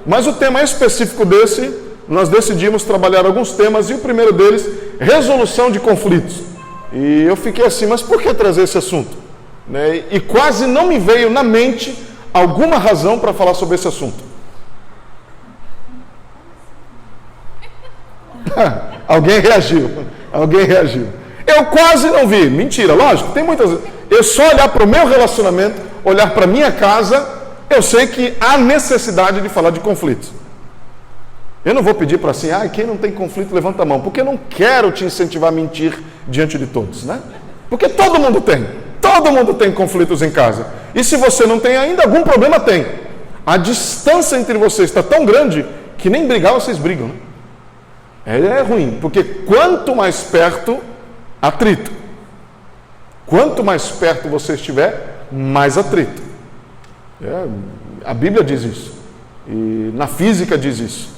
Mas o tema específico desse, nós decidimos trabalhar alguns temas, e o primeiro deles, resolução de conflitos. E eu fiquei assim, mas por que trazer esse assunto? E quase não me veio na mente alguma razão para falar sobre esse assunto. Alguém reagiu. Eu quase não vi. Mentira, lógico, tem muitas... Eu só olhar para o meu relacionamento, olhar para a minha casa, eu sei que há necessidade de falar de conflitos. Eu não vou pedir para assim, quem não tem conflito, levanta a mão, porque eu não quero te incentivar a mentir diante de todos, né? Porque todo mundo tem conflitos em casa. E se você não tem ainda, algum problema tem. A distância entre vocês está tão grande que nem brigar vocês brigam, né? É ruim, porque quanto mais perto, atrito. Quanto mais perto você estiver, mais atrito. A Bíblia diz isso, e na física diz isso,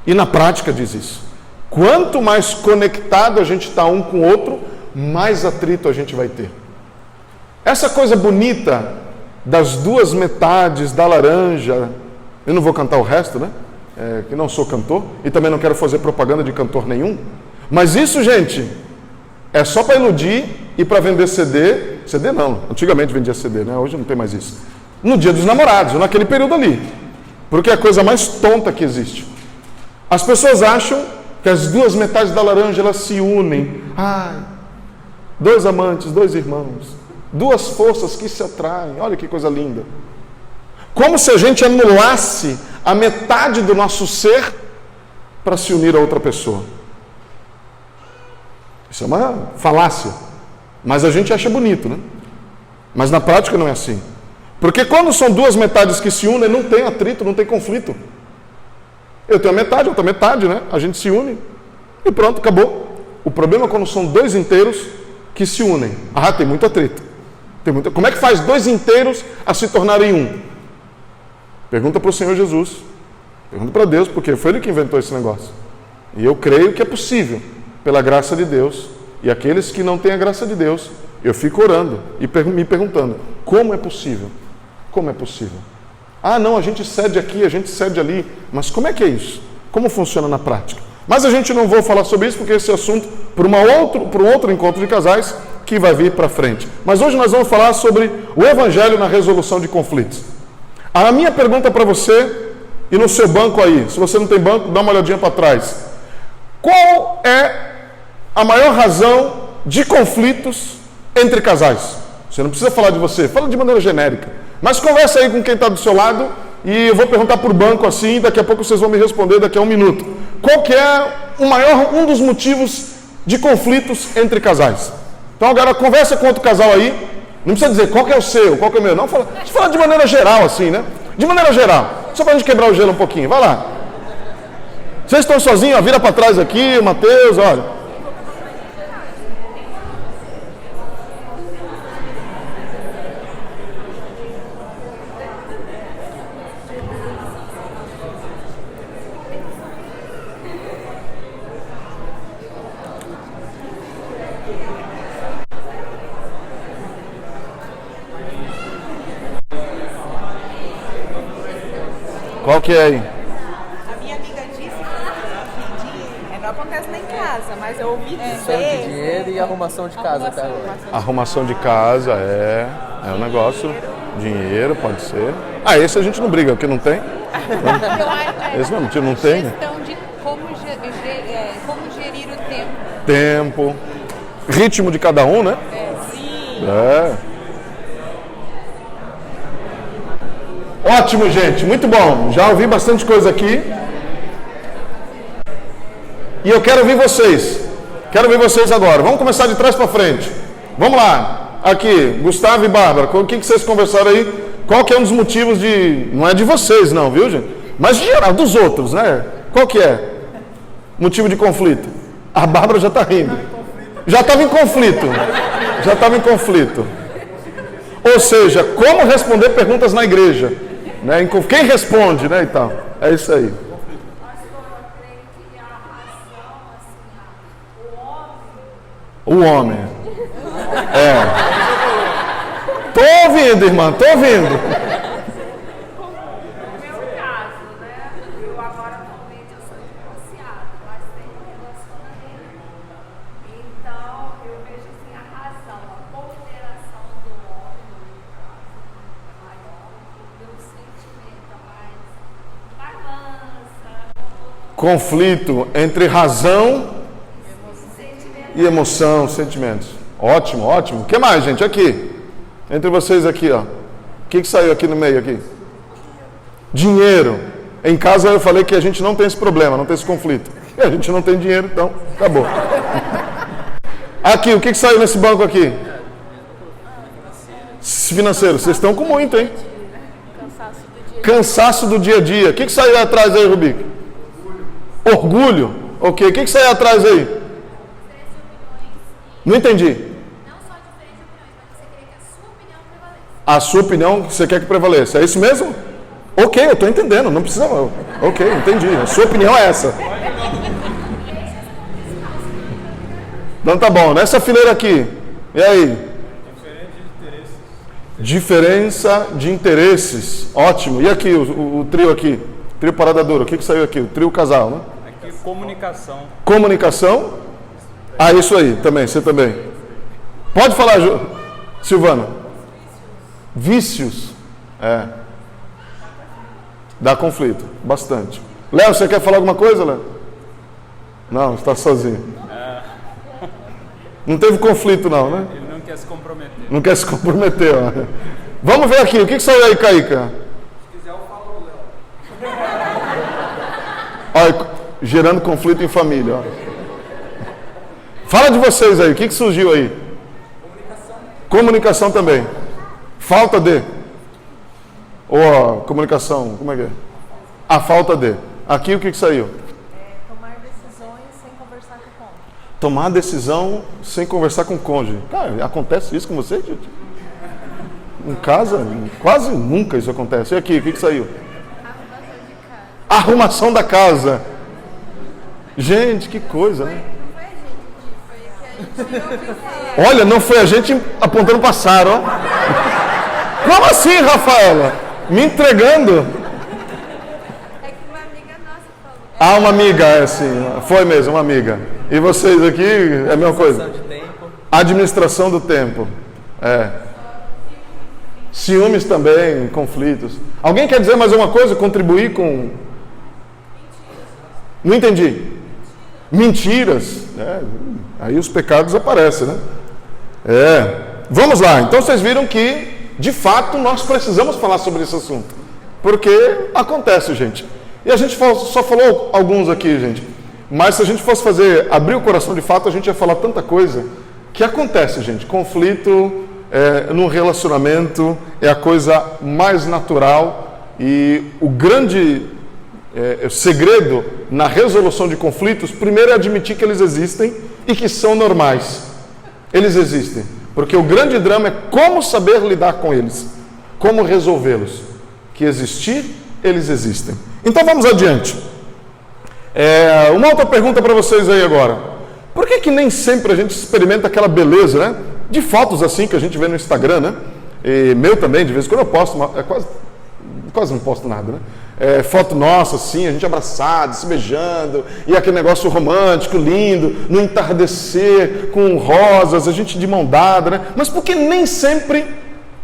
e na prática diz isso. Quanto mais conectado a gente está um com o outro, mais atrito a gente vai ter. Essa coisa bonita das duas metades da laranja, eu não vou cantar o resto, né? Que não sou cantor, e também não quero fazer propaganda de cantor nenhum, mas isso, gente, é só para iludir e para vender CD. CD não, antigamente vendia CD, né? Hoje não tem mais isso. No dia dos namorados, naquele período ali. Porque é a coisa mais tonta que existe. As pessoas acham que as duas metades da laranja, elas se unem. Dois amantes, dois irmãos, duas forças que se atraem. Olha que coisa linda. Como se a gente anulasse a metade do nosso ser para se unir a outra pessoa. Isso é uma falácia. Mas a gente acha bonito, né? Mas na prática não é assim. Porque quando são duas metades que se unem, não tem atrito, não tem conflito. Eu tenho a metade, outra metade, né? A gente se une e pronto, acabou. O problema é quando são dois inteiros que se unem. Tem muito atrito. Como é que faz dois inteiros a se tornarem um? Pergunta para o Senhor Jesus. Pergunta para Deus, porque foi Ele que inventou esse negócio. E eu creio que é possível, pela graça de Deus. E aqueles que não têm a graça de Deus, eu fico orando e me perguntando, como é possível? Como é possível? Não, a gente cede aqui, a gente cede ali. Mas como é que é isso? Como funciona na prática? Mas a gente não vai falar sobre isso, porque esse assunto para um outro encontro de casais que vai vir para frente. Mas hoje nós vamos falar sobre o Evangelho na resolução de conflitos. A minha pergunta para você, e no seu banco aí, se você não tem banco, dá uma olhadinha para trás. Qual é a maior razão de conflitos entre casais? Você não precisa falar de você, fala de maneira genérica. Mas conversa aí com quem está do seu lado, e eu vou perguntar por banco assim, daqui a pouco vocês vão me responder daqui a 1 minuto. Qual que é um dos motivos de conflitos entre casais? Então agora conversa com outro casal aí, não precisa dizer qual que é o seu, qual que é o meu, não, fala de maneira geral assim, né? De maneira geral, só para a gente quebrar o gelo um pouquinho, vai lá. Vocês estão sozinhos, vira para trás aqui, Mateus, olha. Qual que é aí? A minha amiga disse que não acontece nem em casa, mas eu ouvi de dinheiro e arrumação de casa até agora. Arrumação de casa é um negócio. Dinheiro, pode ser. Esse a gente não briga, porque não tem. Esse não tem, né? Questão de como gerir o tempo. Tempo. Ritmo de cada um, né? Sim. Ótimo, gente, muito bom. Já ouvi bastante coisa aqui. E eu quero ouvir vocês. Quero ouvir vocês agora. Vamos começar de trás para frente. Vamos lá. Aqui, Gustavo e Bárbara, o que vocês conversaram aí? Qual que é um dos motivos de... Não é de vocês não, viu, gente? Mas de geral, dos outros, né? Qual que é? Motivo de conflito. A Bárbara já está rindo. Já estava em conflito. Ou seja, como responder perguntas na igreja. Né? Quem responde, né, e tal. É isso aí. O homem. Tô ouvindo, irmã, tô ouvindo. No meu caso, né? Eu agora atualmente eu sou divorciada, mas tenho um relacionamento. Então eu vejo assim a razão, a ponderação do homem, no meu caso, maior, o meu sentimento mais balança. Conflito entre razão e emoção, sentimentos. Ótimo, ótimo. O que mais, gente? Aqui. Entre vocês aqui, ó. O que saiu aqui no meio aqui? Dinheiro. Em casa eu falei que a gente não tem esse problema, não tem esse conflito. E a gente não tem dinheiro, então acabou. Aqui, o que saiu nesse banco aqui? Financeiro. Vocês estão com muito, hein? Cansaço do dia a dia. O que saiu atrás aí, Rubik? Orgulho. Ok. O que saiu atrás aí? Não entendi. Não só diferentes opiniões, mas você queria que a sua opinião prevaleça. A sua opinião você quer que prevaleça. É isso mesmo? Ok, eu estou entendendo. Não precisa. Ok, entendi. A sua opinião é essa. Então tá bom. Nessa fileira aqui. E aí? Diferença de interesses. Ótimo. E aqui, o trio aqui? Trio Parada Dura. O que saiu aqui? O trio casal, né? Aqui, comunicação. Comunicação. Ah, isso aí, também, você também. Pode falar, Silvana. Vícios. Dá conflito, bastante. Léo, você quer falar alguma coisa, Léo? Não, está sozinho. Não teve conflito não, né? Ele não quer se comprometer. Não quer se comprometer, ó. Vamos ver aqui, o que saiu aí, Caíca? Se quiser eu falo o Léo. Olha, gerando conflito em família, ó. Fala de vocês aí, o que surgiu aí? Comunicação também. Falta de. Ou comunicação, como é que é? A falta de. Aqui o que saiu? Tomar decisões sem conversar com o cônjuge. Tomar decisão sem conversar com o cônjuge. Cara, acontece isso com você, gente? Em casa, quase nunca isso acontece. E aqui, o que saiu? Arrumação da casa. Gente, que coisa, né? Olha, não foi a gente apontando para Sara, ó. Como assim, Rafaela? Me entregando? É que uma amiga nossa falou. Ah, uma amiga, é assim. Foi mesmo, uma amiga. E vocês aqui, é a mesma coisa? Administração do tempo. Ciúmes também, conflitos. Alguém quer dizer mais uma coisa? Contribuir com... Não entendi. Mentiras. Aí os pecados aparecem, né? Vamos lá. Então vocês viram que, de fato, nós precisamos falar sobre esse assunto. Porque acontece, gente. E a gente só falou alguns aqui, gente. Mas se a gente fosse abrir o coração de fato, a gente ia falar tanta coisa que acontece, gente. Conflito no relacionamento é a coisa mais natural e o grande segredo na resolução de conflitos, primeiro é admitir que eles existem e que são normais. Eles existem. Porque o grande drama é como saber lidar com eles, como resolvê-los. Que existir, eles existem. Então vamos adiante. Uma outra pergunta para vocês aí agora. Por que nem sempre a gente experimenta aquela beleza, né? De fotos assim que a gente vê no Instagram, né? E meu também, de vez em quando eu posto, quase não posto nada, né? Foto nossa, assim, a gente abraçado, se beijando, e aquele negócio romântico, lindo, no entardecer, com rosas, a gente de mão dada, né? Mas por que nem sempre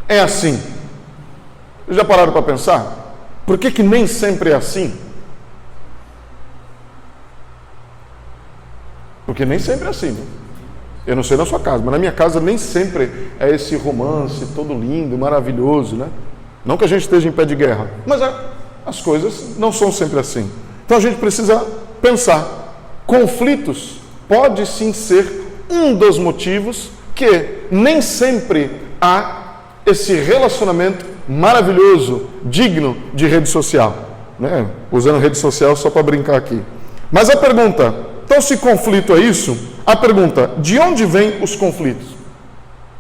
é assim? Já pararam para pensar? Por que nem sempre é assim? Porque nem sempre é assim, né? Eu não sei na sua casa, mas na minha casa nem sempre é esse romance todo lindo, maravilhoso, né? Não que a gente esteja em pé de guerra, mas as coisas não são sempre assim. Então a gente precisa pensar. Conflitos pode sim ser um dos motivos que nem sempre há esse relacionamento maravilhoso, digno de rede social, né? Usando rede social só para brincar aqui. Mas a pergunta, então se conflito é isso, a pergunta, de onde vêm os conflitos?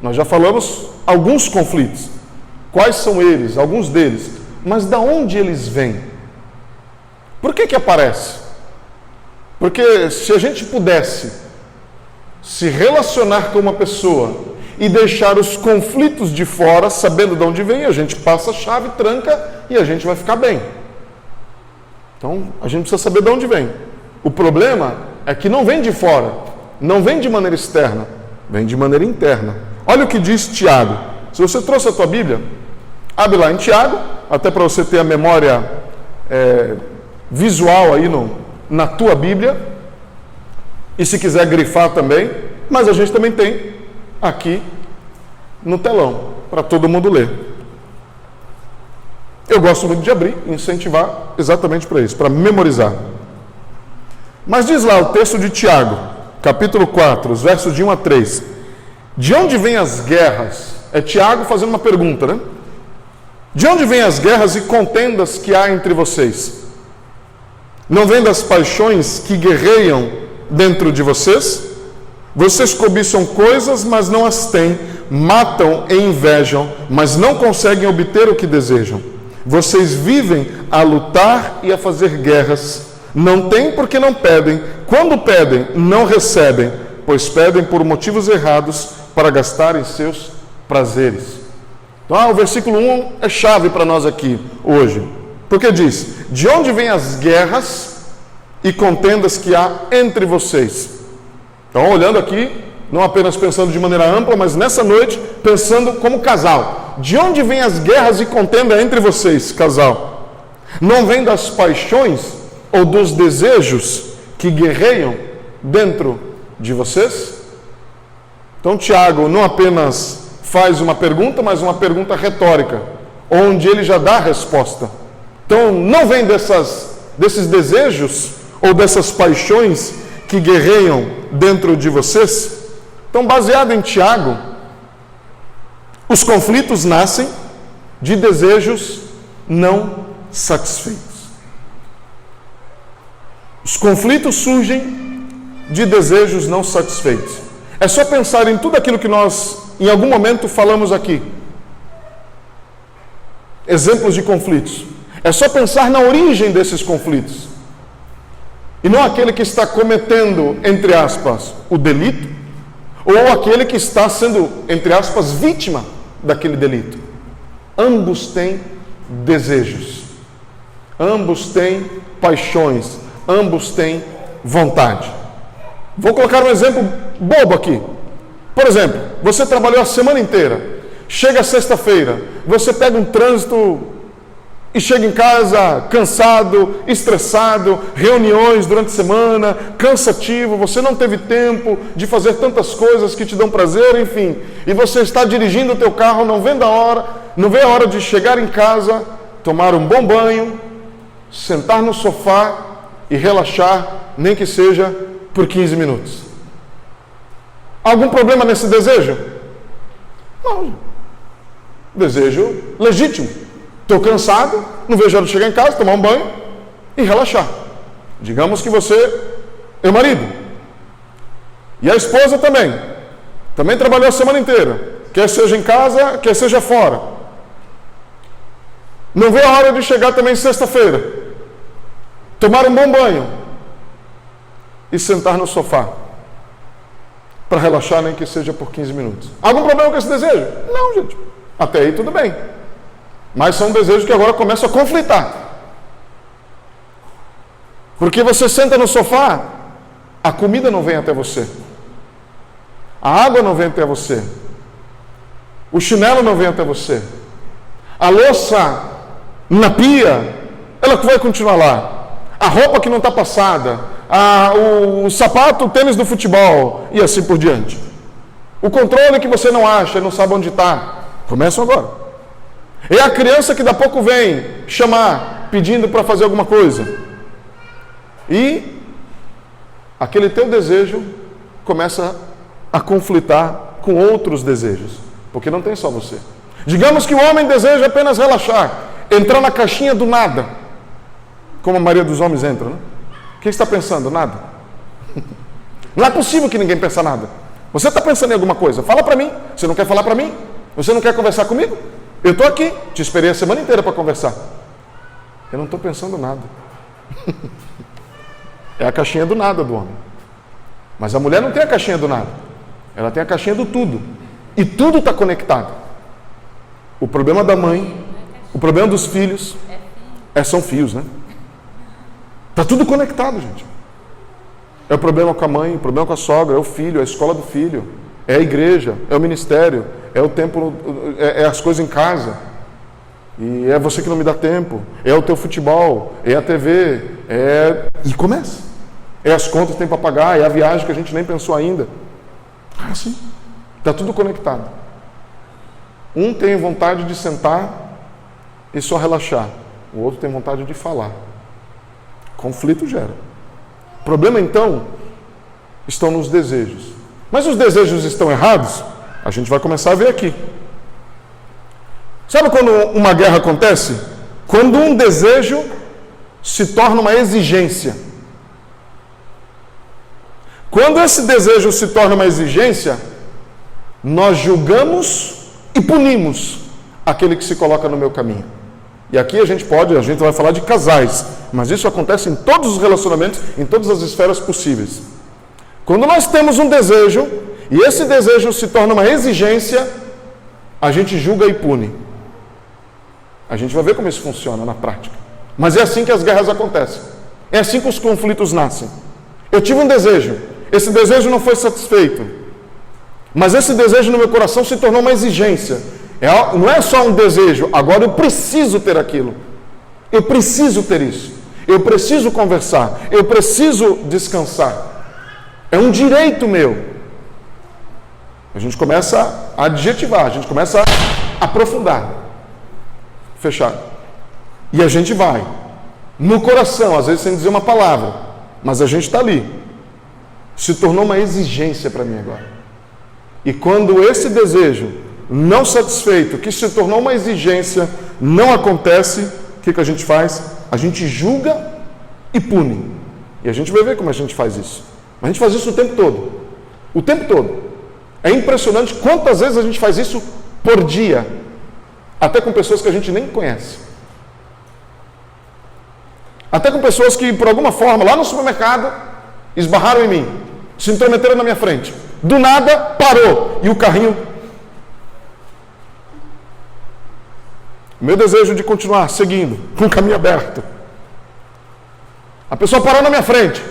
Nós já falamos alguns conflitos. Quais são eles? Alguns deles. Mas de onde eles vêm? Por que aparece? Porque se a gente pudesse se relacionar com uma pessoa e deixar os conflitos de fora, sabendo de onde vem, a gente passa a chave, tranca e a gente vai ficar bem. Então, a gente precisa saber de onde vem. O problema é que não vem de fora, não vem de maneira externa, vem de maneira interna. Olha o que diz Tiago. Se você trouxe a tua Bíblia, abre lá em Tiago, até para você ter a memória visual aí na tua Bíblia, e se quiser grifar também, mas a gente também tem aqui no telão, para todo mundo ler. Eu gosto muito de abrir e incentivar exatamente para isso, para memorizar. Mas diz lá o texto de Tiago, capítulo 4, os versos de 1 a 3. De onde vêm as guerras? É Tiago fazendo uma pergunta, né? De onde vêm as guerras e contendas que há entre vocês? Não vêm das paixões que guerreiam dentro de vocês? Vocês cobiçam coisas, mas não as têm. Matam e invejam, mas não conseguem obter o que desejam. Vocês vivem a lutar e a fazer guerras. Não têm porque não pedem. Quando pedem, não recebem, pois pedem por motivos errados para gastarem seus prazeres. Então, o versículo 1 é chave para nós aqui hoje. Porque diz: de onde vêm as guerras e contendas que há entre vocês? Então, olhando aqui, não apenas pensando de maneira ampla, mas nessa noite, pensando como casal. De onde vêm as guerras e contenda entre vocês, casal? Não vem das paixões ou dos desejos que guerreiam dentro de vocês? Então, Tiago não apenas faz uma pergunta, mas uma pergunta retórica, onde ele já dá a resposta. Então, não vem desses desejos ou dessas paixões que guerreiam dentro de vocês? Então, baseado em Tiago, os conflitos nascem de desejos não satisfeitos. Os conflitos surgem de desejos não satisfeitos. É só pensar em tudo aquilo que nós, em algum momento, falamos aqui. Exemplos de conflitos. É só pensar na origem desses conflitos. E não aquele que está cometendo, entre aspas, o delito, ou aquele que está sendo, entre aspas, vítima daquele delito. Ambos têm desejos. Ambos têm paixões. Ambos têm vontade. Vou colocar um exemplo bobo aqui. Por exemplo, você trabalhou a semana inteira. Chega sexta-feira, você pega um trânsito e chega em casa cansado, estressado, reuniões durante a semana, cansativo, você não teve tempo de fazer tantas coisas que te dão prazer, enfim. E você está dirigindo o teu carro, não vê a hora de chegar em casa, tomar um bom banho, sentar no sofá e relaxar, nem que seja por 15 minutos. Algum problema nesse desejo? Não. Desejo legítimo. Estou cansado, não vejo a hora de chegar em casa, tomar um banho e relaxar. Digamos que você é o marido. E a esposa também. Também trabalhou a semana inteira. Quer seja em casa, quer seja fora. Não vê a hora de chegar também sexta-feira. Tomar um bom banho. E sentar no sofá. Para relaxar, nem que seja por 15 minutos. Algum problema com esse desejo? Não, gente. Até aí tudo bem. Mas são desejos que agora começam a conflitar. Porque você senta no sofá, a comida não vem até você. A água não vem até você. O chinelo não vem até você. A louça na pia, ela vai continuar lá. A roupa que não está passada, o sapato, o tênis do futebol e assim por diante. O controle que você não acha, não sabe onde está. Começam agora. É a criança que daqui a pouco vem chamar, pedindo para fazer alguma coisa. E aquele teu desejo começa a conflitar com outros desejos. Porque não tem só você. Digamos que o homem deseja apenas relaxar, entrar na caixinha do nada. Como a maioria dos homens entra, né? O que você está pensando? Nada. Não é possível que ninguém pense nada. Você está pensando em alguma coisa? Fala para mim. Você não quer falar para mim? Você não quer conversar comigo? Eu estou aqui, te esperei a semana inteira para conversar. Eu não estou pensando nada. É a caixinha do nada do homem. Mas a mulher não tem a caixinha do nada. Ela tem a caixinha do tudo. E tudo está conectado. O problema da mãe, o problema dos filhos, são fios, né? Está tudo conectado, gente. É o problema com a mãe, o problema com a sogra, é o filho, é a escola do filho, é a igreja, é o ministério, é o tempo, é as coisas em casa. E é você que não me dá tempo, é o teu futebol, é a TV, e começa. É as contas que tem para pagar, é a viagem que a gente nem pensou ainda. Assim, está tudo conectado. Um tem vontade de sentar e só relaxar, o outro tem vontade de falar. Conflito gera. O problema então estão nos desejos. Mas os desejos estão errados? A gente vai começar a ver aqui. Sabe quando uma guerra acontece? Quando um desejo se torna uma exigência. Quando esse desejo se torna uma exigência, nós julgamos e punimos aquele que se coloca no meu caminho. E aqui a gente vai falar de casais, mas isso acontece em todos os relacionamentos, em todas as esferas possíveis. Quando nós temos um desejo, e esse desejo se torna uma exigência, a gente julga e pune. A gente vai ver como isso funciona na prática. Mas é assim que as guerras acontecem. É assim que os conflitos nascem. Eu tive um desejo, esse desejo não foi satisfeito. Mas esse desejo no meu coração se tornou uma exigência. Não é só um desejo, agora eu preciso ter aquilo. Eu preciso ter isso. Eu preciso conversar. Eu preciso descansar. É um direito meu. A gente começa a adjetivar, a gente começa a aprofundar. Fechado. E a gente vai. No coração, às vezes sem dizer uma palavra. Mas a gente está ali. Se tornou uma exigência para mim agora. E quando esse desejo não satisfeito, que se tornou uma exigência, não acontece, o que a gente faz? A gente julga e pune. E a gente vai ver como a gente faz isso. Mas a gente faz isso o tempo todo. O tempo todo. É impressionante quantas vezes a gente faz isso por dia. Até com pessoas que a gente nem conhece. Até com pessoas que, por alguma forma, lá no supermercado, esbarraram em mim. Se intrometeram na minha frente. Do nada, parou. E o carrinho... O meu desejo de continuar seguindo, com o caminho aberto. A pessoa parou na minha frente.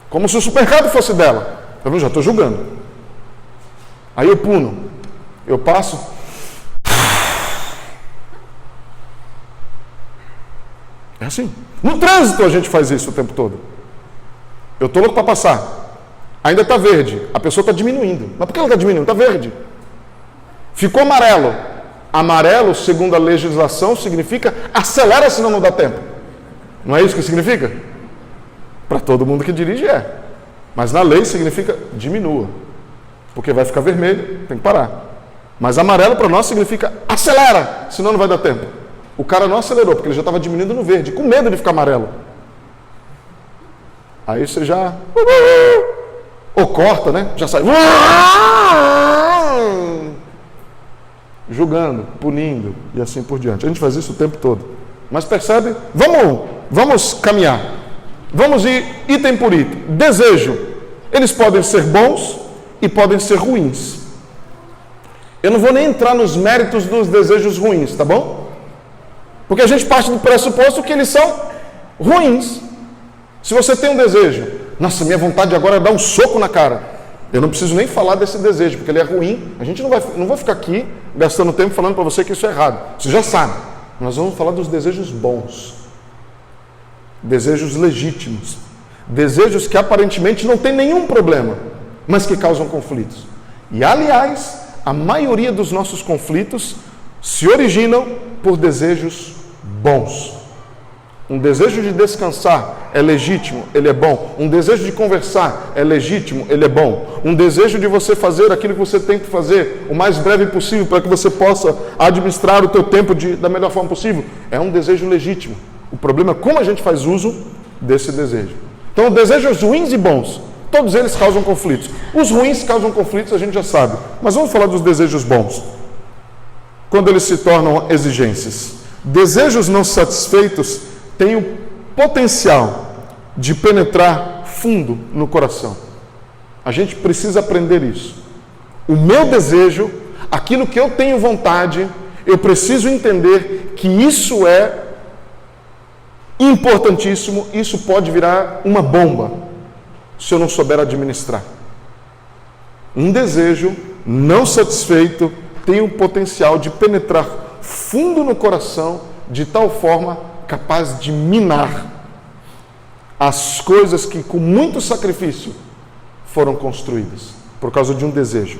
Como se o supermercado fosse dela. Eu já estou julgando. Aí eu puno. Eu passo. É assim. No trânsito a gente faz isso o tempo todo. Eu estou louco para passar. Ainda está verde. A pessoa está diminuindo. Mas por que ela está diminuindo? Está verde. Ficou amarelo. Amarelo, segundo a legislação, significa acelera, senão não dá tempo. Não é isso que significa? Para todo mundo que dirige é. Mas na lei significa diminua. Porque vai ficar vermelho, tem que parar. Mas amarelo para nós significa acelera, senão não vai dar tempo. O cara não acelerou, porque ele já estava diminuindo no verde, com medo de ficar amarelo. Aí você já... Ou corta, né? Já sai... Julgando, punindo e assim por diante. A gente faz isso o tempo todo. Mas percebe? Vamos caminhar. Vamos ir item por item. Desejo. Eles podem ser bons e podem ser ruins. Eu não vou nem entrar nos méritos dos desejos ruins, tá bom? Porque a gente parte do pressuposto que eles são ruins. Se você tem um desejo, nossa, minha vontade agora é dar um soco na cara. Eu não preciso nem falar desse desejo, porque ele é ruim. A gente não vai ficar aqui gastando tempo falando para você que isso é errado. Você já sabe. Nós vamos falar dos desejos bons. Desejos legítimos. Desejos que aparentemente não tem nenhum problema, mas que causam conflitos. E, aliás, a maioria dos nossos conflitos se originam por desejos bons. Um desejo de descansar é legítimo, ele é bom. Um desejo de conversar é legítimo, ele é bom. Um desejo de você fazer aquilo que você tem que fazer o mais breve possível para que você possa administrar o teu tempo da melhor forma possível é um desejo legítimo. O problema é como a gente faz uso desse desejo. Então, desejos ruins e bons, todos eles causam conflitos. Os ruins causam conflitos, a gente já sabe. Mas vamos falar dos desejos bons. Quando eles se tornam exigências. Desejos não satisfeitos têm o potencial de penetrar fundo no coração. A gente precisa aprender isso. O meu desejo, aquilo que eu tenho vontade, eu preciso entender que isso é importantíssimo, isso pode virar uma bomba, se eu não souber administrar. Um desejo não satisfeito tem o potencial de penetrar fundo no coração, de tal forma capaz de minar as coisas que com muito sacrifício foram construídas, por causa de um desejo.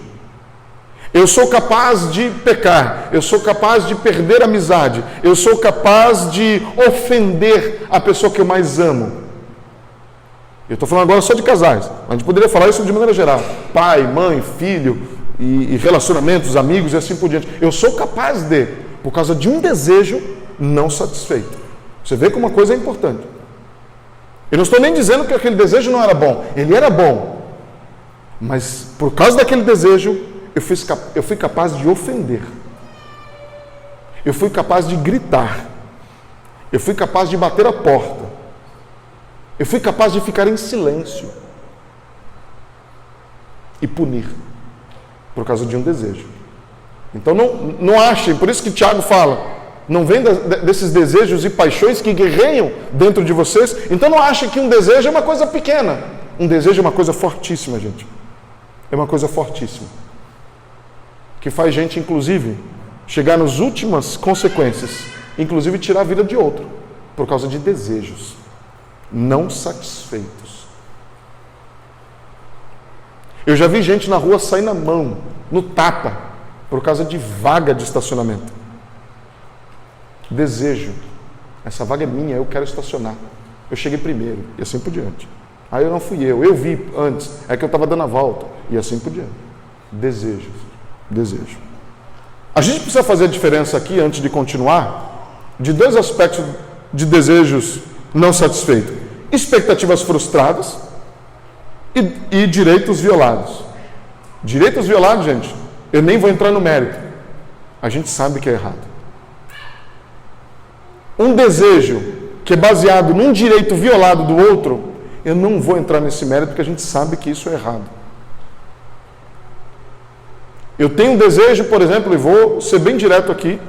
Eu sou capaz de pecar, eu sou capaz de perder a amizade, eu sou capaz de ofender a pessoa que eu mais amo. Eu estou falando agora só de casais, mas a gente poderia falar isso de maneira geral. Pai, mãe, filho, e relacionamentos, amigos e assim por diante. Eu sou capaz de, por causa de um desejo não satisfeito. Você vê como uma coisa é importante. Eu não estou nem dizendo que aquele desejo não era bom, ele era bom. Mas por causa daquele desejo, eu fui capaz de ofender. Eu fui capaz de gritar. Eu fui capaz de bater a porta. Eu fui capaz de ficar em silêncio e punir por causa de um desejo. Então não achem, por isso que Tiago fala, não vem desses desejos e paixões que guerreiam dentro de vocês, então não achem que um desejo é uma coisa pequena. Um desejo é uma coisa fortíssima, gente. É uma coisa fortíssima. Que faz gente, inclusive, chegar nas últimas consequências, inclusive tirar a vida de outro, por causa de desejos não satisfeitos. Eu já vi gente na rua sair na mão, no tapa, por causa de vaga de estacionamento. Desejo. Essa vaga é minha, eu quero estacionar. Eu cheguei primeiro, e assim por diante. Aí não fui eu vi antes, é que eu estava dando a volta, e assim por diante. Desejo. A gente precisa fazer a diferença aqui, antes de continuar, de dois aspectos de desejos não satisfeitos: expectativas frustradas e direitos violados. Direitos violados, gente, eu nem vou entrar no mérito. A gente sabe que é errado. Um desejo que é baseado num direito violado do outro, eu não vou entrar nesse mérito, porque a gente sabe que isso é errado. Eu tenho um desejo, por exemplo, e vou ser bem direto aqui,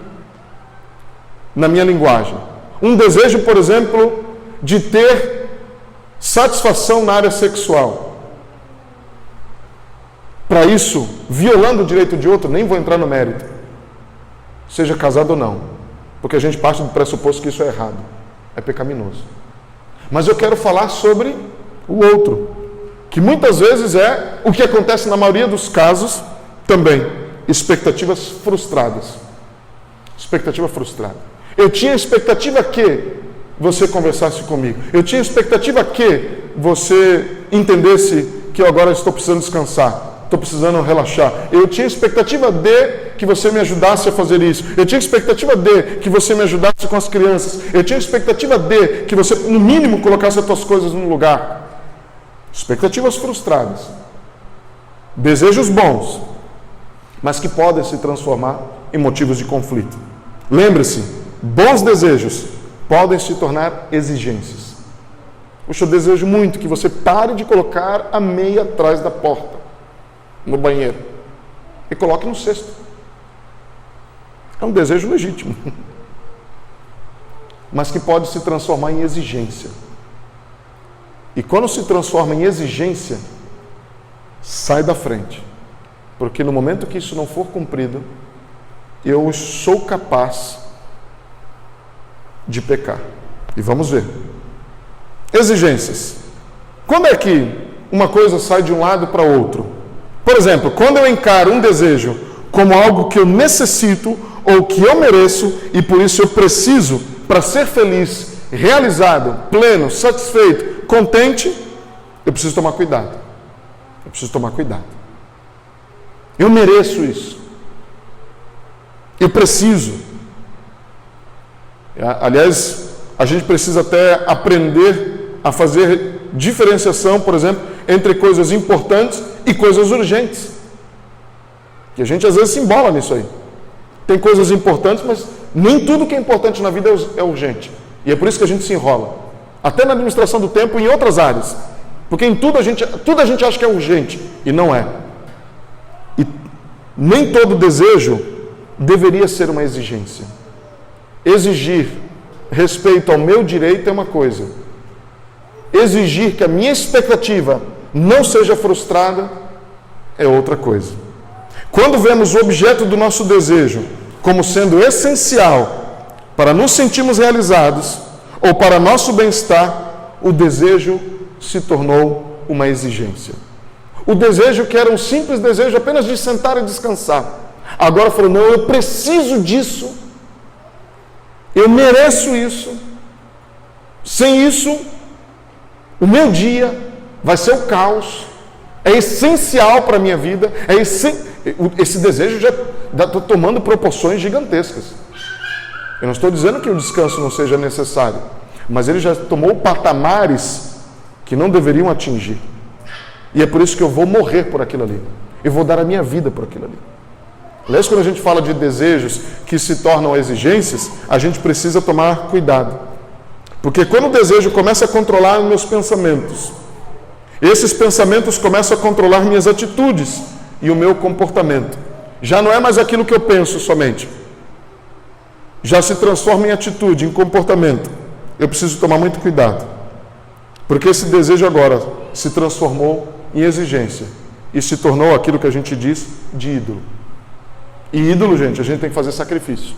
na minha linguagem. Um desejo, por exemplo, de ter satisfação na área sexual. Para isso, violando o direito de outro, nem vou entrar no mérito. Seja casado ou não. Porque a gente parte do pressuposto que isso é errado. É pecaminoso. Mas eu quero falar sobre o outro. Que muitas vezes é o que acontece na maioria dos casos também. Expectativas frustradas. Expectativa frustrada. Eu tinha expectativa que você conversasse comigo. Eu tinha expectativa que você entendesse que eu agora estou precisando descansar. Estou precisando relaxar. Eu tinha expectativa de que você me ajudasse a fazer isso. Eu tinha expectativa de que você me ajudasse com as crianças. Eu tinha expectativa de que você, no mínimo, colocasse as suas coisas no lugar. Expectativas frustradas. Desejos bons, mas que podem se transformar em motivos de conflito. Lembre-se, bons desejos podem se tornar exigências. Puxa, eu desejo muito que você pare de colocar a meia atrás da porta, no banheiro, e coloque no cesto. É um desejo legítimo, mas que pode se transformar em exigência. E quando se transforma em exigência, sai da frente, porque no momento que isso não for cumprido, eu sou capaz de pecar. E vamos ver. Exigências. Quando é que uma coisa sai de um lado para outro? Por exemplo, quando eu encaro um desejo como algo que eu necessito ou que eu mereço e por isso eu preciso para ser feliz, realizado, pleno, satisfeito, contente, eu preciso tomar cuidado. Eu mereço isso. Eu preciso. Aliás, a gente precisa até aprender a fazer diferenciação, por exemplo, entre coisas importantes e coisas urgentes. E a gente às vezes se embola nisso aí. Tem coisas importantes, mas nem tudo que é importante na vida é urgente. E é por isso que a gente se enrola. Até na administração do tempo e em outras áreas. Porque em tudo a gente acha que é urgente. E não é. E nem todo desejo deveria ser uma exigência. Exigir respeito ao meu direito é uma coisa. Exigir que a minha expectativa não seja frustrada é outra coisa. Quando vemos o objeto do nosso desejo como sendo essencial para nos sentirmos realizados ou para nosso bem-estar, o desejo se tornou uma exigência. O desejo que era um simples desejo apenas de sentar e descansar, agora falou, não, eu preciso disso, eu mereço isso, sem isso, o meu dia vai ser o caos, é essencial para a minha vida, esse desejo já está tomando proporções gigantescas. Eu não estou dizendo que o descanso não seja necessário, mas ele já tomou patamares que não deveriam atingir. E é por isso que eu vou morrer por aquilo ali. Eu vou dar a minha vida por aquilo ali. Aliás, quando a gente fala de desejos que se tornam exigências, a gente precisa tomar cuidado. Porque quando o desejo começa a controlar meus pensamentos, esses pensamentos começam a controlar minhas atitudes e o meu comportamento. Já não é mais aquilo que eu penso somente. Já se transforma em atitude, em comportamento. Eu preciso tomar muito cuidado. Porque esse desejo agora se transformou em exigência e se tornou aquilo que a gente diz de ídolo. E ídolo, gente, a gente tem que fazer sacrifício.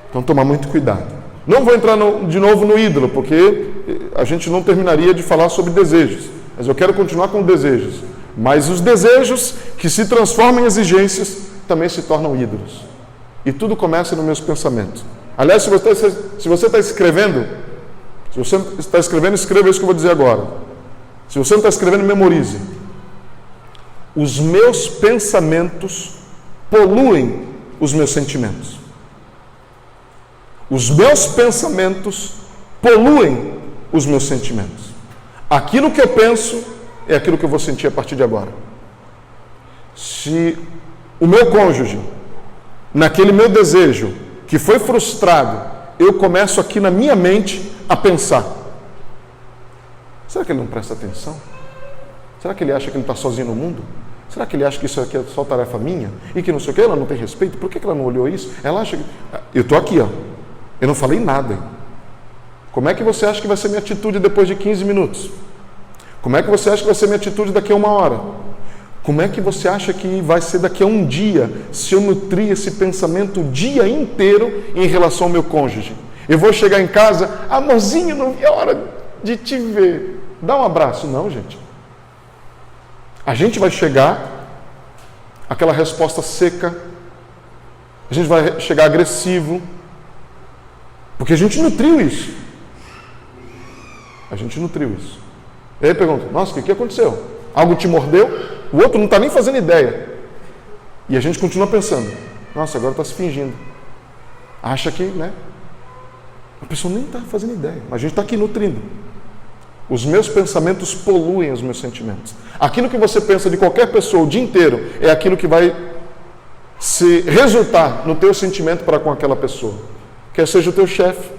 Então, tomar muito cuidado. Não vou entrar de novo no ídolo, porque a gente não terminaria de falar sobre desejos. Mas eu quero continuar com desejos. Mas os desejos que se transformam em exigências também se tornam ídolos. E tudo começa nos meus pensamentos. Aliás, se você está escrevendo, escreva isso que eu vou dizer agora. Se você não está escrevendo, memorize. Os meus pensamentos poluem os meus sentimentos. Os meus pensamentos poluem os meus sentimentos. Aquilo que eu penso é aquilo que eu vou sentir a partir de agora. Se o meu cônjuge, naquele meu desejo que foi frustrado, eu começo aqui na minha mente a pensar: será que ele não presta atenção? Será que ele acha que ele está sozinho no mundo? Será que ele acha que isso aqui é só tarefa minha? E que não sei o que, ela não tem respeito? Por que ela não olhou isso? Ela acha que... Eu estou aqui, ó. Eu não falei nada, hein? Como é que você acha que vai ser minha atitude depois de 15 minutos? Como é que você acha que vai ser minha atitude daqui a 1 hora? Como é que você acha que vai ser daqui a 1 dia se eu nutrir esse pensamento o dia inteiro em relação ao meu cônjuge? Eu vou chegar em casa, amorzinho, não vi a hora de te ver. Dá um abraço. Não, gente. A gente vai chegar, aquela resposta seca, a gente vai chegar agressivo, porque a gente nutriu isso. A gente nutriu isso. E aí pergunta, nossa, o que aconteceu? Algo te mordeu? O outro não está nem fazendo ideia. E a gente continua pensando, nossa, agora está se fingindo. Acha que, né? A pessoa nem está fazendo ideia, mas a gente está aqui nutrindo. Os meus pensamentos poluem os meus sentimentos. Aquilo que você pensa de qualquer pessoa o dia inteiro é aquilo que vai se resultar no teu sentimento para com aquela pessoa. Quer seja o teu chefe,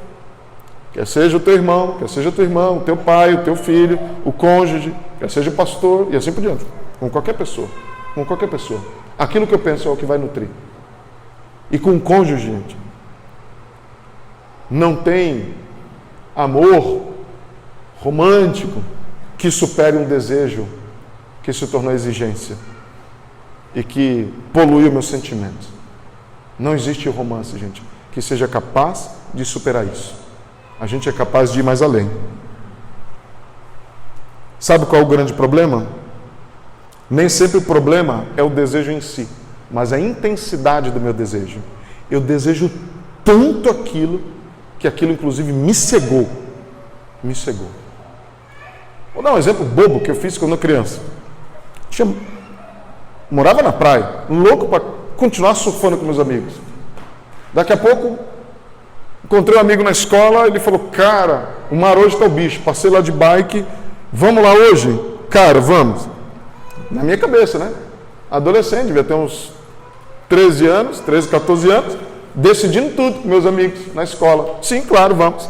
quer seja o teu irmão, quer seja o teu irmão, o teu pai, o teu filho, o cônjuge, quer seja o pastor e assim por diante. Com qualquer pessoa. Com qualquer pessoa. Aquilo que eu penso é o que vai nutrir. E com o cônjuge, gente, não tem amor romântico que supere um desejo que se tornou exigência e que polui o meu sentimento. Não existe romance, gente, que seja capaz de superar isso. A gente é capaz de ir mais além. Sabe qual é o grande problema? Nem sempre o problema é o desejo em si, mas a intensidade do meu desejo. Eu desejo tanto aquilo que aquilo inclusive me cegou. Me cegou. Vou dar um exemplo bobo que eu fiz quando eu era criança. Morava na praia, louco para continuar surfando com meus amigos. Daqui a pouco, encontrei um amigo na escola, ele falou, cara, o mar hoje está o bicho, passei lá de bike, vamos lá hoje? Cara, vamos. Na minha cabeça, né? Adolescente, devia ter uns 13 anos, 13, 14 anos, decidindo tudo com meus amigos na escola. Sim, claro, vamos.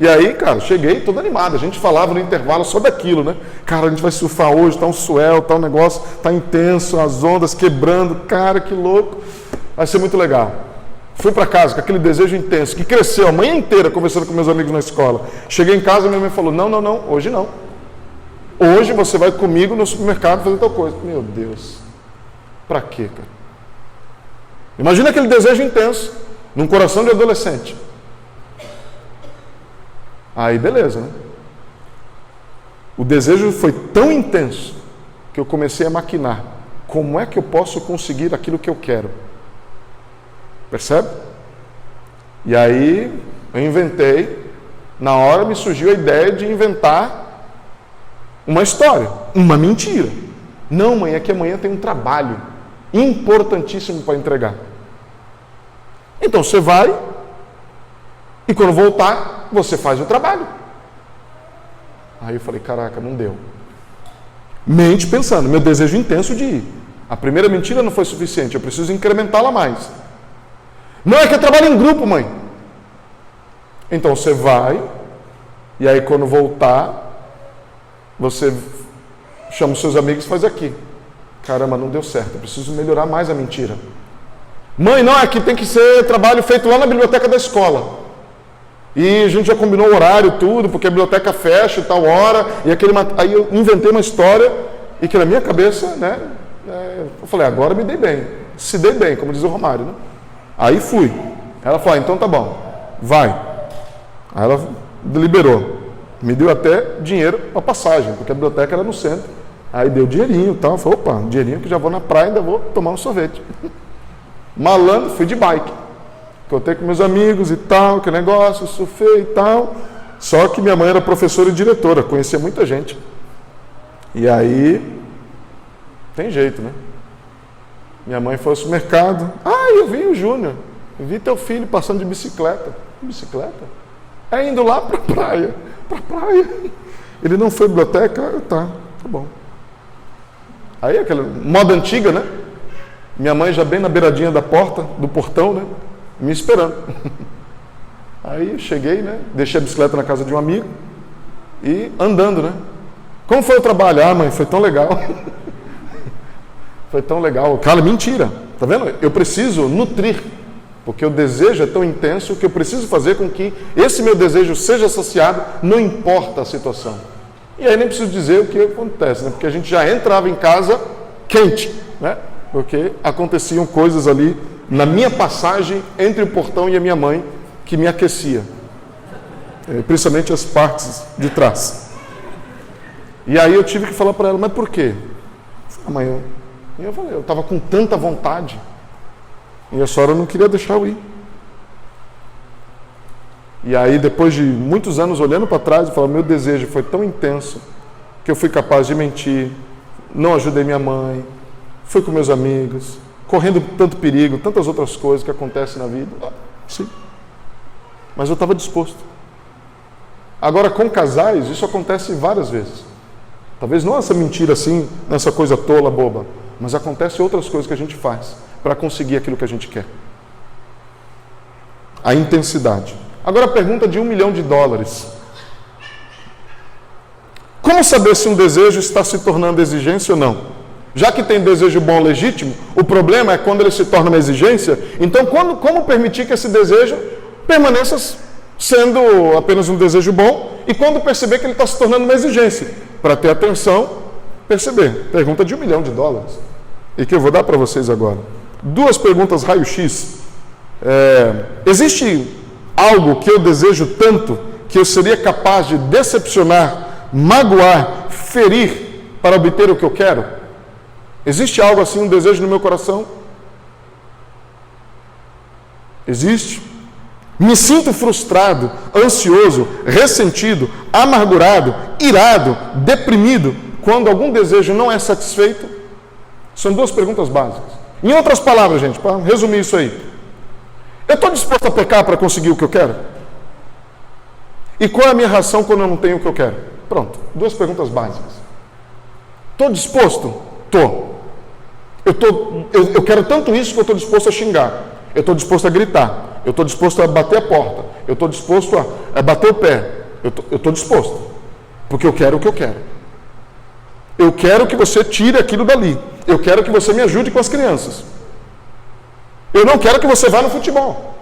E aí, cara, cheguei todo animado. A gente falava no intervalo só daquilo, né? Cara, a gente vai surfar hoje, tá um swell, tá um negócio, tá intenso, as ondas quebrando. Cara, que louco. Vai ser muito legal. Fui para casa com aquele desejo intenso, que cresceu a manhã inteira conversando com meus amigos na escola. Cheguei em casa e minha mãe falou, não, hoje não. Hoje você vai comigo no supermercado fazer tal coisa. Meu Deus, para quê, cara? Imagina aquele desejo intenso, num coração de adolescente. Aí beleza, né? O desejo foi tão intenso que eu comecei a maquinar. Como é que eu posso conseguir aquilo que eu quero? Percebe? E aí eu inventei, na hora me surgiu a ideia de inventar uma história, uma mentira. Não, mãe, é que amanhã tem um trabalho importantíssimo para entregar. Então você vai e quando voltar, você faz o trabalho. Aí eu falei, caraca, não deu. Mente pensando, meu desejo intenso de ir. A primeira mentira não foi suficiente, eu preciso incrementá-la mais. Não, é que eu trabalho em grupo, mãe. Então você vai, e aí quando voltar, você chama os seus amigos e faz aqui. Caramba, não deu certo, eu preciso melhorar mais a mentira. Mãe, não, aqui tem que ser trabalho feito lá na biblioteca da escola. E a gente já combinou o horário, tudo, porque a biblioteca fecha tal hora, e aquele... Aí eu inventei uma história, e que na minha cabeça, né, eu falei, agora me dei bem. Se dei bem, como diz o Romário, né? Aí fui. Ela falou, então tá bom, vai. Aí ela liberou. Me deu até dinheiro para passagem, porque a biblioteca era no centro. Aí deu dinheirinho e tal. Falei, opa, um dinheirinho que já vou na praia e ainda vou tomar um sorvete. Malandro, fui de bike. Contei com meus amigos e tal, que negócio, surfei e tal. Só que minha mãe era professora e diretora, conhecia muita gente. E aí, tem jeito, né? Minha mãe foi ao supermercado. Eu vi o Júnior. Eu vi teu filho passando de bicicleta. Bicicleta? É indo lá pra praia. Pra praia. Ele não foi à biblioteca? Tá bom. Aí aquela moda antiga, né? Minha mãe já bem na beiradinha da porta, do portão, né? Me esperando. Aí cheguei, né? Deixei a bicicleta na casa de um amigo e andando, né? Como foi o trabalho? Mãe, foi tão legal. Foi tão legal. Cara, mentira. Tá vendo? Eu preciso nutrir, porque o desejo é tão intenso que eu preciso fazer com que esse meu desejo seja saciado, não importa a situação. E aí nem preciso dizer o que acontece, né? Porque a gente já entrava em casa quente, né? Porque aconteciam coisas ali na minha passagem entre o portão e a minha mãe que me aquecia, principalmente as partes de trás. E aí eu tive que falar para ela, mas por quê? Mãe, eu falei, eu estava com tanta vontade e a senhora não queria deixar eu ir. E aí depois de muitos anos olhando para trás, eu falo, meu desejo foi tão intenso que eu fui capaz de mentir, não ajudei minha mãe, fui com meus amigos, correndo tanto perigo, tantas outras coisas que acontecem na vida. Sim. Mas eu estava disposto. Agora, com casais, isso acontece várias vezes. Talvez não essa mentira assim, nessa coisa tola, boba, mas acontece outras coisas que a gente faz para conseguir aquilo que a gente quer. A intensidade. Agora a pergunta de $1 milhão. Como saber se um desejo está se tornando exigência ou não? Já que tem desejo bom legítimo, o problema é quando ele se torna uma exigência. Então, como permitir que esse desejo permaneça sendo apenas um desejo bom e quando perceber que ele está se tornando uma exigência? Para ter atenção, perceber. Pergunta de $1 milhão. E que eu vou dar para vocês agora. 2 perguntas raio-x. Existe algo que eu desejo tanto que eu seria capaz de decepcionar, magoar, ferir para obter o que eu quero? Existe algo assim, um desejo no meu coração? Existe? Me sinto frustrado, ansioso, ressentido, amargurado, irado, deprimido, quando algum desejo não é satisfeito? São 2 perguntas básicas. Em outras palavras, gente, para resumir isso aí. Eu estou disposto a pecar para conseguir o que eu quero? E qual é a minha reação quando eu não tenho o que eu quero? Pronto, 2 perguntas básicas. Estou disposto? Estou. Eu quero tanto isso que eu estou disposto a xingar. Eu estou disposto a gritar. Eu estou disposto a bater a porta. Eu estou disposto a bater o pé. Eu estou disposto. Porque eu quero o que eu quero. Eu quero que você tire aquilo dali. Eu quero que você me ajude com as crianças. Eu não quero que você vá no futebol.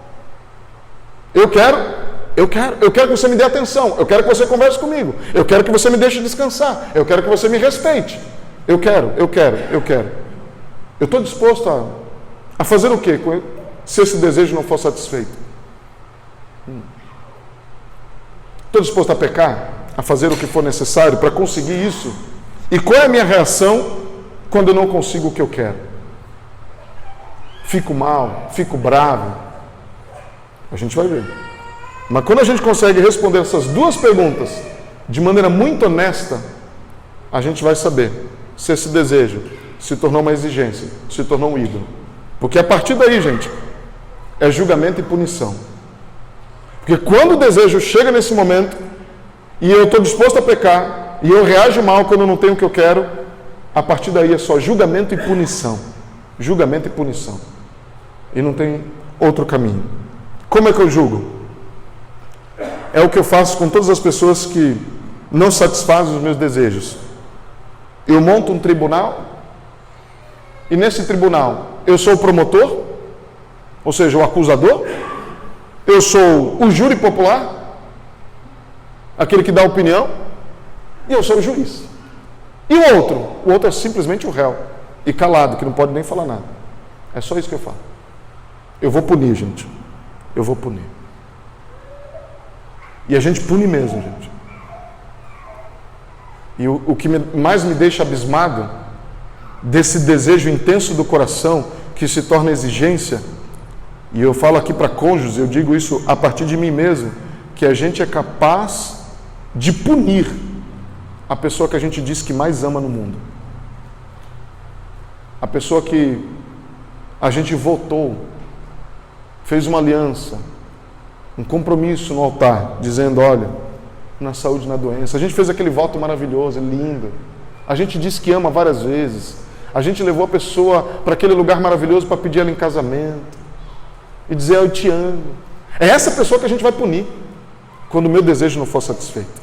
Eu quero que você me dê atenção. Eu quero que você converse comigo. Eu quero que você me deixe descansar. Eu quero que você me respeite. Eu quero. Eu estou disposto a fazer o quê se esse desejo não for satisfeito? Estou disposto a pecar? A fazer o que for necessário para conseguir isso? E qual é a minha reação quando eu não consigo o que eu quero? Fico mal? Fico bravo? A gente vai ver. Mas quando a gente consegue responder essas duas perguntas de maneira muito honesta, a gente vai saber se esse desejo se tornou uma exigência, se tornou um ídolo. Porque a partir daí, gente, é julgamento e punição. Porque quando o desejo chega nesse momento, e eu estou disposto a pecar, e eu reajo mal quando eu não tenho o que eu quero, a partir daí é só julgamento e punição. Julgamento e punição. E não tem outro caminho. Como é que eu julgo? É o que eu faço com todas as pessoas que não satisfazem os meus desejos. Eu monto um tribunal, e nesse tribunal eu sou o promotor, ou seja, o acusador, eu sou o júri popular, aquele que dá opinião, e eu sou o juiz. E o outro é simplesmente o réu, e calado, que não pode nem falar nada. É só isso que eu falo. Eu vou punir, gente. Eu vou punir. E a gente pune mesmo, gente. E o que mais me deixa abismado desse desejo intenso do coração que se torna exigência, e eu falo aqui para cônjuges, eu digo isso a partir de mim mesmo, que a gente é capaz de punir a pessoa que a gente diz que mais ama no mundo. A pessoa que a gente votou, fez uma aliança, um compromisso no altar, dizendo, olha, na saúde e na doença. A gente fez aquele voto maravilhoso, lindo. A gente disse que ama várias vezes. A gente levou a pessoa para aquele lugar maravilhoso para pedir ela em casamento. E dizer, eu te amo. É essa pessoa que a gente vai punir quando o meu desejo não for satisfeito.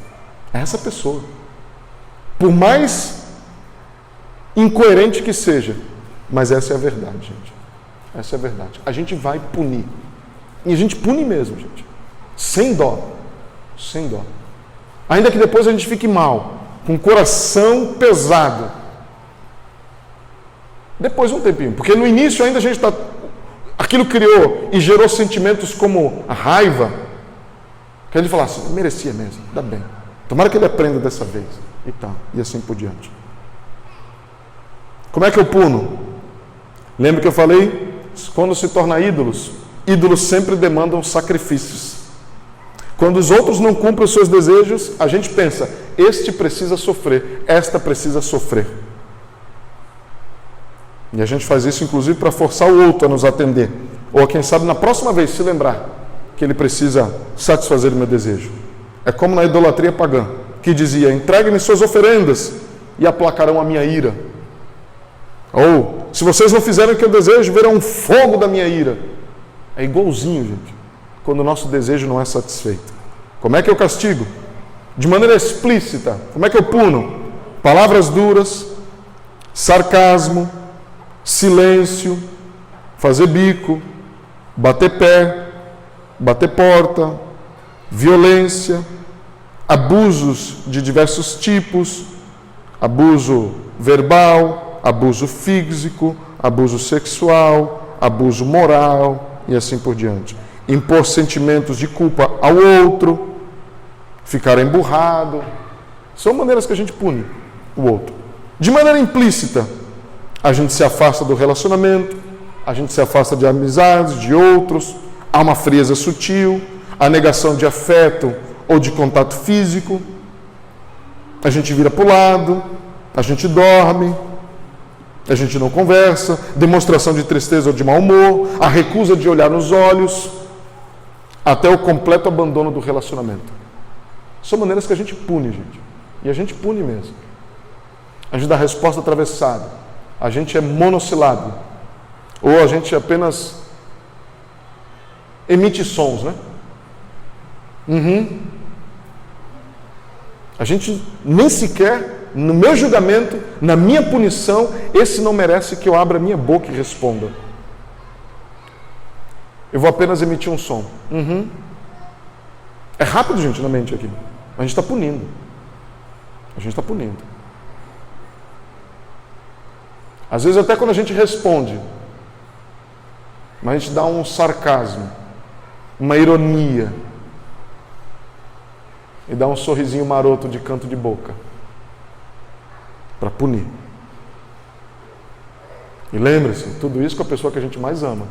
É essa pessoa. Por mais incoerente que seja, mas essa é a verdade, gente. Essa é a verdade. A gente vai punir. E a gente pune mesmo, gente. Sem dó. Sem dó. Ainda que depois a gente fique mal, com o coração pesado. Depois de um tempinho. Porque no início ainda a gente está... Aquilo criou e gerou sentimentos como a raiva. Que a gente fala assim, merecia mesmo, dá bem. Tomara que ele aprenda dessa vez. E tal. E assim por diante. Como é que eu puno? Lembra que eu falei? Quando se torna ídolos, ídolos sempre demandam sacrifícios. Quando os outros não cumprem os seus desejos, a gente pensa, este precisa sofrer, esta precisa sofrer. E a gente faz isso inclusive para forçar o outro a nos atender. Ou quem sabe na próxima vez se lembrar que ele precisa satisfazer o meu desejo. É como na idolatria pagã, que dizia, entreguem-me suas oferendas e aplacarão a minha ira. Ou, se vocês não fizerem o que eu desejo, verão um fogo da minha ira. É igualzinho, gente, quando o nosso desejo não é satisfeito. Como é que eu castigo? De maneira explícita. Como é que eu puno? Palavras duras, sarcasmo, silêncio, fazer bico, bater pé, bater porta, violência, abusos de diversos tipos, abuso verbal, abuso físico, abuso sexual, abuso moral e assim por diante. Impor sentimentos de culpa ao outro, ficar emburrado. São maneiras que a gente pune o outro. De maneira implícita, a gente se afasta do relacionamento, a gente se afasta de amizades, de outros, há uma frieza sutil, a negação de afeto ou de contato físico, a gente vira para o lado, a gente dorme, a gente não conversa, demonstração de tristeza ou de mau humor, a recusa de olhar nos olhos, até o completo abandono do relacionamento. São maneiras que a gente pune, gente. E a gente pune mesmo. A gente dá resposta atravessada. A gente é monossilábico. Ou a gente apenas emite sons, né? A gente nem sequer, no meu julgamento, na minha punição, esse não merece que eu abra a minha boca e responda. Eu vou apenas emitir um som. É rápido, gente, na mente aqui. A gente está punindo. A gente está punindo. Às vezes até quando a gente responde, mas a gente dá um sarcasmo, uma ironia, e dá um sorrisinho maroto de canto de boca, para punir. E lembre-se, tudo isso com a pessoa que a gente mais ama,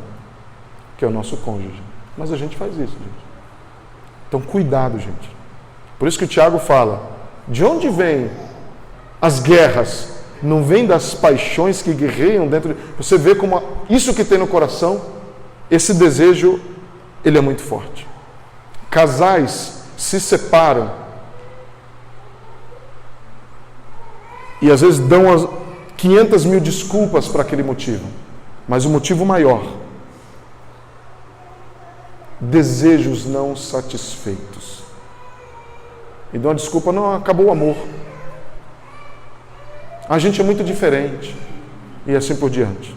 que é o nosso cônjuge. Mas a gente faz isso, gente. Então cuidado, gente. Por isso que o Tiago fala, de onde vêm as guerras? Não vem das paixões que guerreiam dentro de... Você vê como isso que tem no coração, esse desejo, ele é muito forte. Casais se separam e às vezes dão 500 mil desculpas para aquele motivo. Mas o motivo maior, desejos não satisfeitos. E dão uma desculpa, não, acabou o amor. A gente é muito diferente. E assim por diante.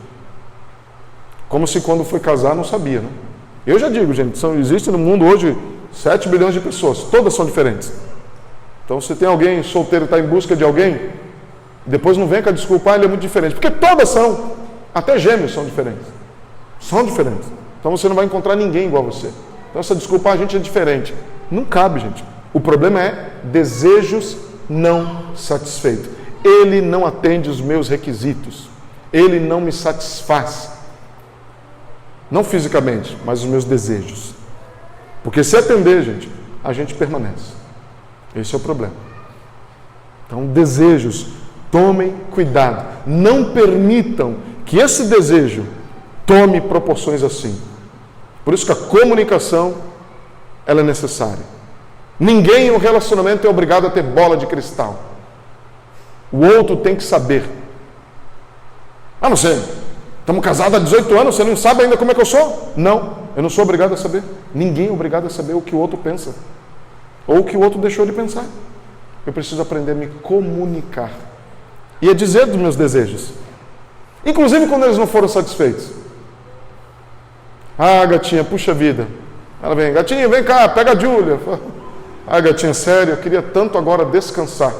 Como se quando foi casar não sabia, né? Eu já digo, gente, existe no mundo hoje 7 bilhões de pessoas, todas são diferentes. Então se tem alguém solteiro que está em busca de alguém, depois não vem com a desculpa, ele é muito diferente. Porque todas são, até gêmeos são diferentes. São diferentes. Então você não vai encontrar ninguém igual a você. Então essa desculpa, a gente é diferente. Não cabe, gente. O problema é desejos não satisfeitos. Ele não atende os meus requisitos. Ele não me satisfaz. Não fisicamente, mas os meus desejos. Porque se atender, gente, a gente permanece. Esse é o problema. Então, desejos, tomem cuidado. Não permitam que esse desejo tome proporções assim. Por isso que a comunicação, ela é necessária. Ninguém em um relacionamento é obrigado a ter bola de cristal. O outro tem que saber. Ah, não sei. Estamos casados há 18 anos, você não sabe ainda como é que eu sou? Não, eu não sou obrigado a saber. Ninguém é obrigado a saber o que o outro pensa. Ou o que o outro deixou de pensar. Eu preciso aprender a me comunicar. E a dizer dos meus desejos. Inclusive quando eles não foram satisfeitos. Ah, gatinha, puxa vida. Ela vem, gatinha, vem cá, pega a Júlia. Ah, gatinha, sério, eu queria tanto agora descansar.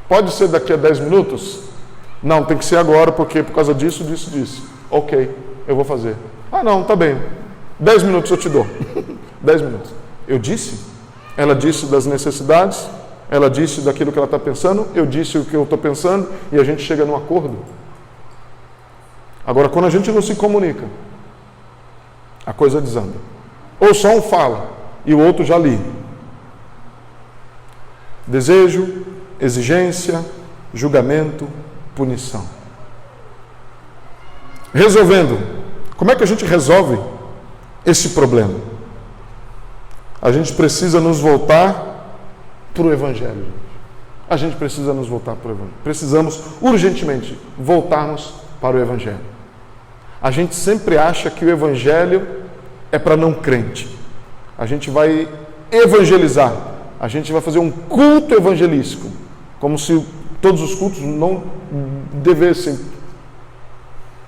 Pode ser daqui a 10 minutos? Não, tem que ser agora, porque por causa disso. Ok, eu vou fazer. Ah, não, tá bem. 10 minutos eu te dou. 10 minutos. Eu disse? Ela disse das necessidades, ela disse daquilo que ela está pensando, eu disse o que eu estou pensando, e a gente chega num acordo. Agora, quando a gente não se comunica, a coisa desanda. Ou só um fala, e o outro já li. Desejo, exigência, julgamento, punição. Resolvendo. Como é que a gente resolve esse problema? A gente precisa nos voltar para o Evangelho. A gente precisa nos voltar para o Evangelho. Precisamos urgentemente voltarmos para o Evangelho. A gente sempre acha que o Evangelho é para não crente. A gente vai evangelizar. A gente vai fazer um culto evangelístico. Como se todos os cultos não devessem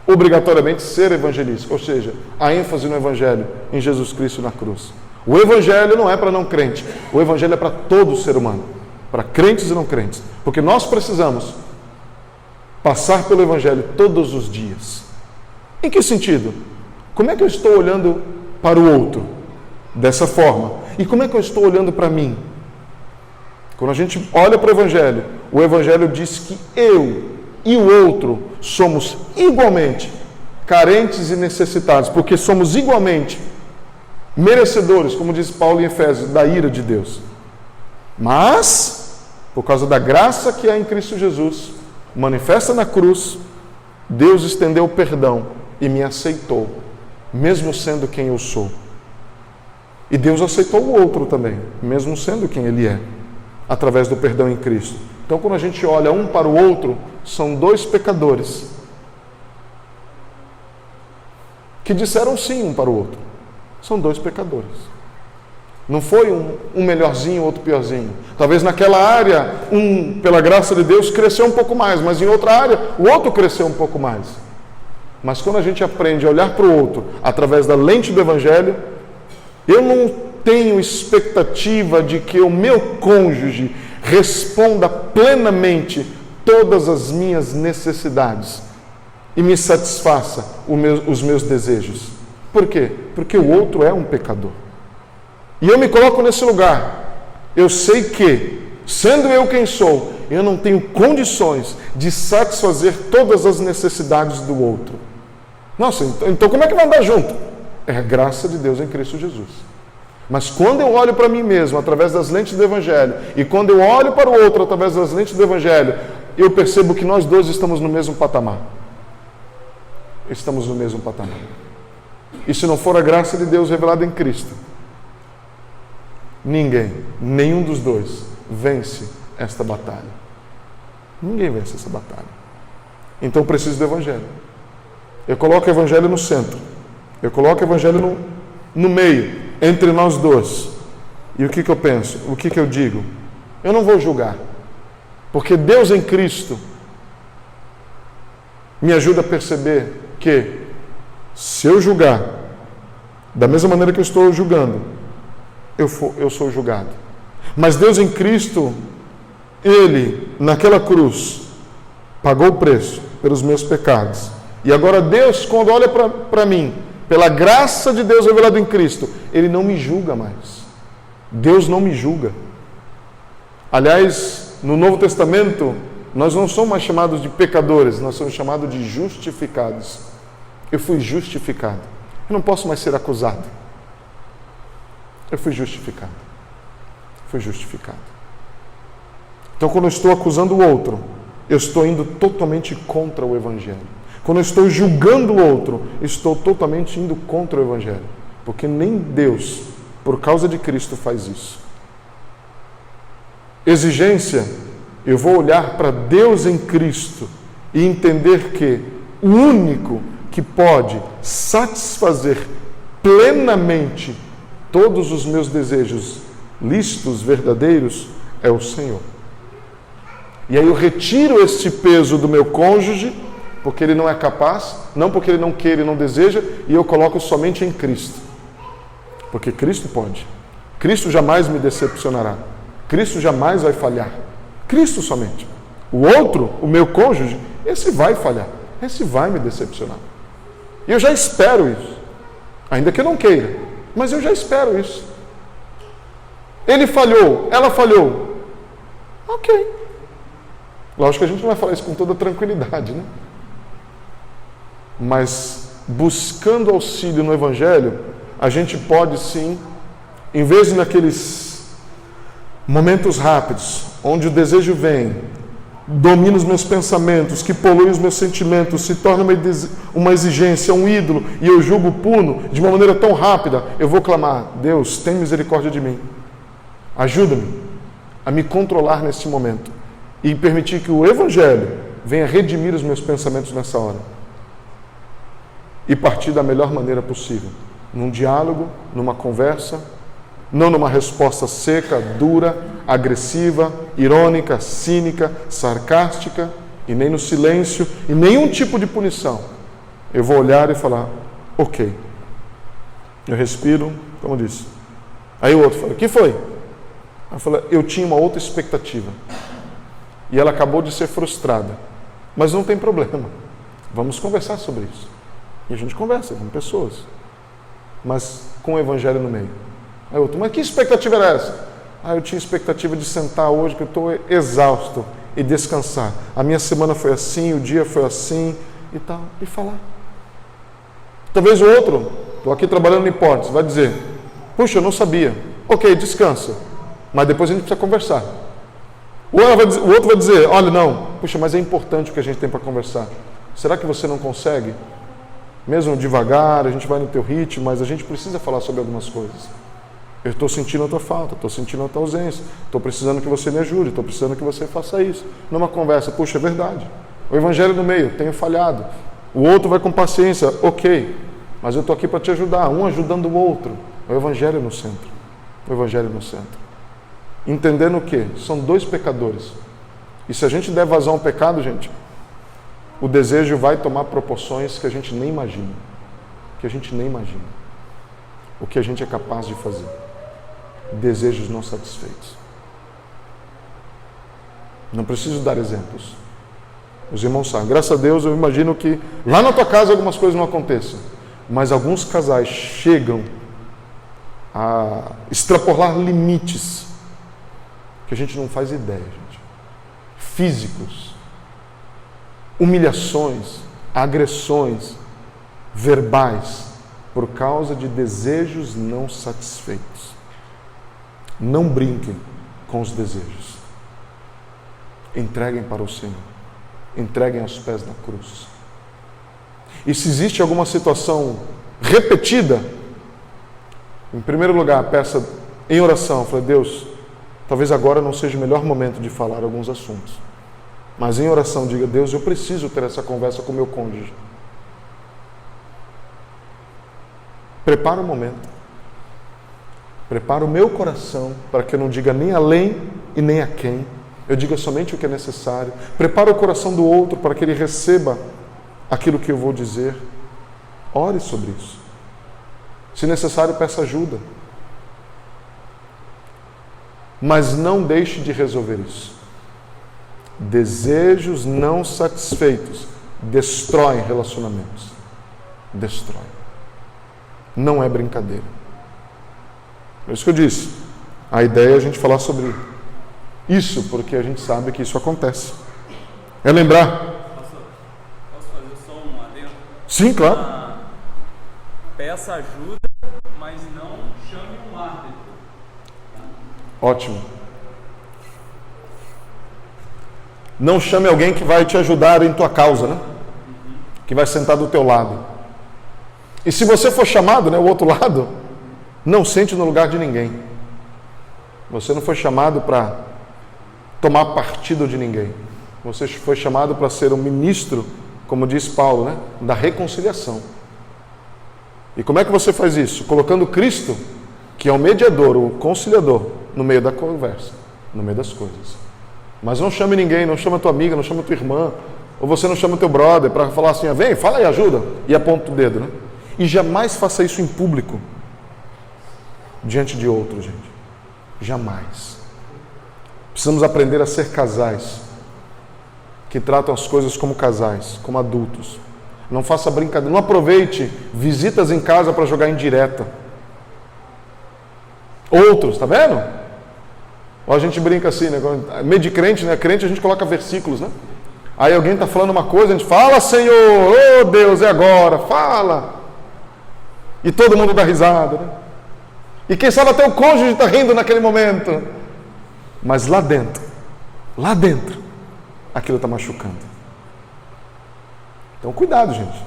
obrigatoriamente ser evangelísticos. Ou seja, a ênfase no Evangelho, em Jesus Cristo na cruz. O Evangelho não é para não crente. O Evangelho é para todo ser humano. Para crentes e não crentes. Porque nós precisamos passar pelo Evangelho todos os dias. Em que sentido? Como é que eu estou olhando para o outro? Dessa forma. E como é que eu estou olhando para mim? Quando a gente olha para o Evangelho diz que eu e o outro somos igualmente carentes e necessitados, porque somos igualmente merecedores, como diz Paulo em Efésios, da ira de Deus. Mas, por causa da graça que há em Cristo Jesus, manifesta na cruz, Deus estendeu o perdão e me aceitou, mesmo sendo quem eu sou. E Deus aceitou o outro também, mesmo sendo quem ele é, através do perdão em Cristo. Então, quando a gente olha um para o outro, são dois pecadores que disseram sim um para o outro. São dois pecadores. Não foi um melhorzinho, outro piorzinho. Talvez naquela área, pela graça de Deus, cresceu um pouco mais, mas em outra área, o outro cresceu um pouco mais. Mas quando a gente aprende a olhar para o outro através da lente do Evangelho, eu não tenho expectativa de que o meu cônjuge responda plenamente todas as minhas necessidades e me satisfaça os meus desejos. Por quê? Porque o outro é um pecador. E eu me coloco nesse lugar. Eu sei que, sendo eu quem sou, eu não tenho condições de satisfazer todas as necessidades do outro. Nossa, então como é que vai andar junto? É a graça de Deus em Cristo Jesus. Mas quando eu olho para mim mesmo através das lentes do Evangelho, e quando eu olho para o outro através das lentes do Evangelho, eu percebo que nós dois estamos no mesmo patamar. Estamos no mesmo patamar. E se não for a graça de Deus revelada em Cristo, nenhum dos dois vence esta batalha. Ninguém vence essa batalha. Então eu preciso do Evangelho. Eu coloco o Evangelho no centro. Eu coloco o Evangelho no meio, entre nós dois. E o que eu penso? O que eu digo? Eu não vou julgar. Porque Deus em Cristo me ajuda a perceber que, se eu julgar da mesma maneira que eu estou julgando, eu sou julgado. Mas Deus em Cristo, Ele, naquela cruz, pagou o preço pelos meus pecados. E agora Deus, quando olha para mim, pela graça de Deus revelada em Cristo, Ele não me julga mais. Deus não me julga. Aliás, no Novo Testamento, nós não somos mais chamados de pecadores, nós somos chamados de justificados. Eu fui justificado. Eu não posso mais ser acusado. Eu fui justificado. Fui justificado. Então, quando eu estou acusando o outro, eu estou indo totalmente contra o Evangelho. Quando eu estou julgando o outro, estou totalmente indo contra o Evangelho. Porque nem Deus, por causa de Cristo, faz isso. Exigência, eu vou olhar para Deus em Cristo e entender que o único que pode satisfazer plenamente todos os meus desejos lícitos, verdadeiros, é o Senhor. E aí eu retiro este peso do meu cônjuge, porque ele não é capaz, não porque ele não queira e não deseja, e eu coloco somente em Cristo. Porque Cristo pode. Cristo jamais me decepcionará. Cristo jamais vai falhar. Cristo somente. O outro, o meu cônjuge, esse vai falhar. Esse vai me decepcionar. E eu já espero isso. Ainda que eu não queira. Mas eu já espero isso. Ele falhou, ela falhou. Ok. Lógico que a gente não vai falar isso com toda tranquilidade, né? Mas buscando auxílio no Evangelho, a gente pode sim, em vez de naqueles momentos rápidos, onde o desejo vem, domina os meus pensamentos, que polui os meus sentimentos, se torna uma exigência, um ídolo, e eu julgo, puno, de uma maneira tão rápida, eu vou clamar: Deus, tem misericórdia de mim. Ajuda-me a me controlar neste momento e permitir que o Evangelho venha redimir os meus pensamentos nessa hora. E partir da melhor maneira possível. Num diálogo, numa conversa, não numa resposta seca, dura, agressiva, irônica, cínica, sarcástica, e nem no silêncio, e nenhum tipo de punição. Eu vou olhar e falar: ok. Eu respiro, como disse. Aí o outro fala: o que foi? Eu falo: eu tinha uma outra expectativa. E ela acabou de ser frustrada. Mas não tem problema. Vamos conversar sobre isso. E a gente conversa com pessoas. Mas com o Evangelho no meio. Aí o outro: mas que expectativa era essa? Eu tinha expectativa de sentar hoje, que eu estou exausto, e descansar. A minha semana foi assim, o dia foi assim, e tal, e falar. Talvez o outro, estou aqui trabalhando em hipótese, vai dizer: puxa, eu não sabia. Ok, descansa. Mas depois a gente precisa conversar. O outro vai dizer: olha, não, puxa, mas é importante o que a gente tem para conversar. Será que você não consegue? Mesmo devagar, a gente vai no teu ritmo, mas a gente precisa falar sobre algumas coisas. Eu estou sentindo a tua falta, estou sentindo a tua ausência, estou precisando que você me ajude, estou precisando que você faça isso. Numa conversa: puxa, é verdade. O Evangelho no meio: tenho falhado. O outro vai com paciência: ok, mas eu estou aqui para te ajudar, um ajudando o outro. O Evangelho no centro. o Evangelho no centro. Entendendo o quê? São dois pecadores. E se a gente der vazão ao pecado, gente, o desejo vai tomar proporções que a gente nem imagina. Que a gente nem imagina. O que a gente é capaz de fazer. Desejos não satisfeitos. Não preciso dar exemplos. Os irmãos sabem. Graças a Deus, eu imagino que lá na tua casa algumas coisas não aconteçam. Mas alguns casais chegam a extrapolar limites que a gente não faz ideia, gente. Físicos, humilhações, agressões, verbais, por causa de desejos não satisfeitos. Não brinquem com os desejos. Entreguem para o Senhor. Entreguem aos pés da cruz. E se existe alguma situação repetida, em primeiro lugar, peça em oração, fala: Deus, talvez agora não seja o melhor momento de falar alguns assuntos. Mas em oração, diga: Deus, eu preciso ter essa conversa com meu cônjuge. Prepara o momento. Prepara o meu coração para que eu não diga nem além e nem a quem. Eu diga somente o que é necessário. Prepara o coração do outro para que ele receba aquilo que eu vou dizer. Ore sobre isso. Se necessário, peça ajuda. Mas não deixe de resolver isso. Desejos não satisfeitos destroem relacionamentos. Destroem. Não é brincadeira. É isso que eu disse. A ideia é a gente falar sobre isso, porque a gente sabe que isso acontece. É lembrar. Posso fazer só um adendo? Sim, claro. Peça ajuda, mas não chame um árbitro. Ótimo. Não chame alguém que vai te ajudar em tua causa, né? Que vai sentar do teu lado. E se você for chamado, né, o outro lado, não sente no lugar de ninguém. Você não foi chamado para tomar partido de ninguém. Você foi chamado para ser um ministro, como diz Paulo, né, da reconciliação. E como é que você faz isso? Colocando Cristo, que é o mediador, o conciliador, no meio da conversa, no meio das coisas. Mas não chame ninguém, não chama tua amiga, não chama tua irmã, ou você não chama teu brother para falar assim: vem, fala aí, ajuda, e aponta o dedo, né? E jamais faça isso em público, diante de outro, gente. Jamais. Precisamos aprender a ser casais, que tratam as coisas como casais, como adultos. Não faça brincadeira, não aproveite visitas em casa para jogar indireta. Outros, tá vendo? Ou a gente brinca assim, né? Meio de crente, né? Crente a gente coloca versículos, né? Aí alguém está falando uma coisa, a gente fala: Senhor, oh Deus, é agora, fala. E todo mundo dá risada, né? E quem sabe até o cônjuge está rindo naquele momento. Mas lá dentro, aquilo está machucando. Então cuidado, gente.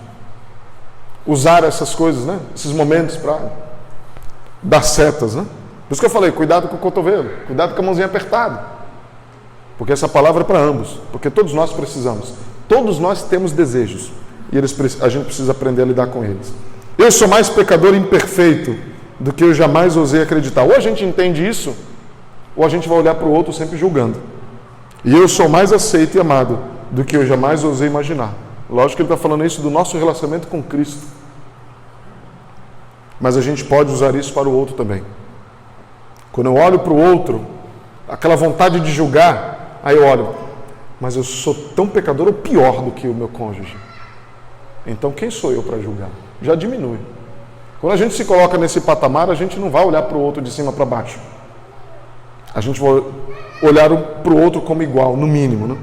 Usar essas coisas, né? Esses momentos para dar setas, né? Por isso que eu falei: cuidado com o cotovelo, cuidado com a mãozinha apertada. Porque essa palavra é para ambos. Porque todos nós precisamos. Todos nós temos desejos. E a gente precisa aprender a lidar com eles. Eu sou mais pecador imperfeito do que eu jamais ousei acreditar. Ou a gente entende isso, ou a gente vai olhar para o outro sempre julgando. E eu sou mais aceito e amado do que eu jamais ousei imaginar. Lógico que ele está falando isso do nosso relacionamento com Cristo. Mas a gente pode usar isso para o outro também. Quando eu olho para o outro, aquela vontade de julgar, aí eu olho: mas eu sou tão pecador ou pior do que o meu cônjuge. Então quem sou eu para julgar? Já diminui. Quando a gente se coloca nesse patamar, a gente não vai olhar para o outro de cima para baixo. A gente vai olhar para o outro como igual, no mínimo, né?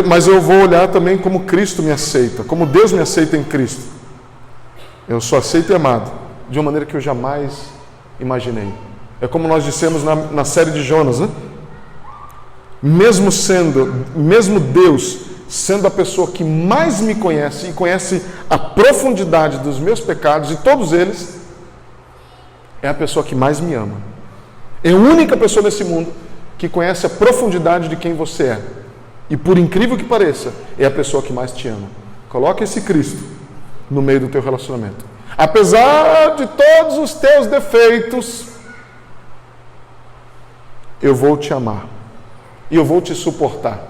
Mas eu vou olhar também como Cristo me aceita, como Deus me aceita em Cristo. Eu sou aceito e amado de uma maneira que eu jamais imaginei. É como nós dissemos na série de Jonas, né? Mesmo Deus sendo a pessoa que mais me conhece e conhece a profundidade dos meus pecados, e todos eles, é a pessoa que mais me ama. É a única pessoa nesse mundo que conhece a profundidade de quem você é. E por incrível que pareça, é a pessoa que mais te ama. Coloque esse Cristo no meio do teu relacionamento. Apesar de todos os teus defeitos, eu vou te amar. E eu vou te suportar.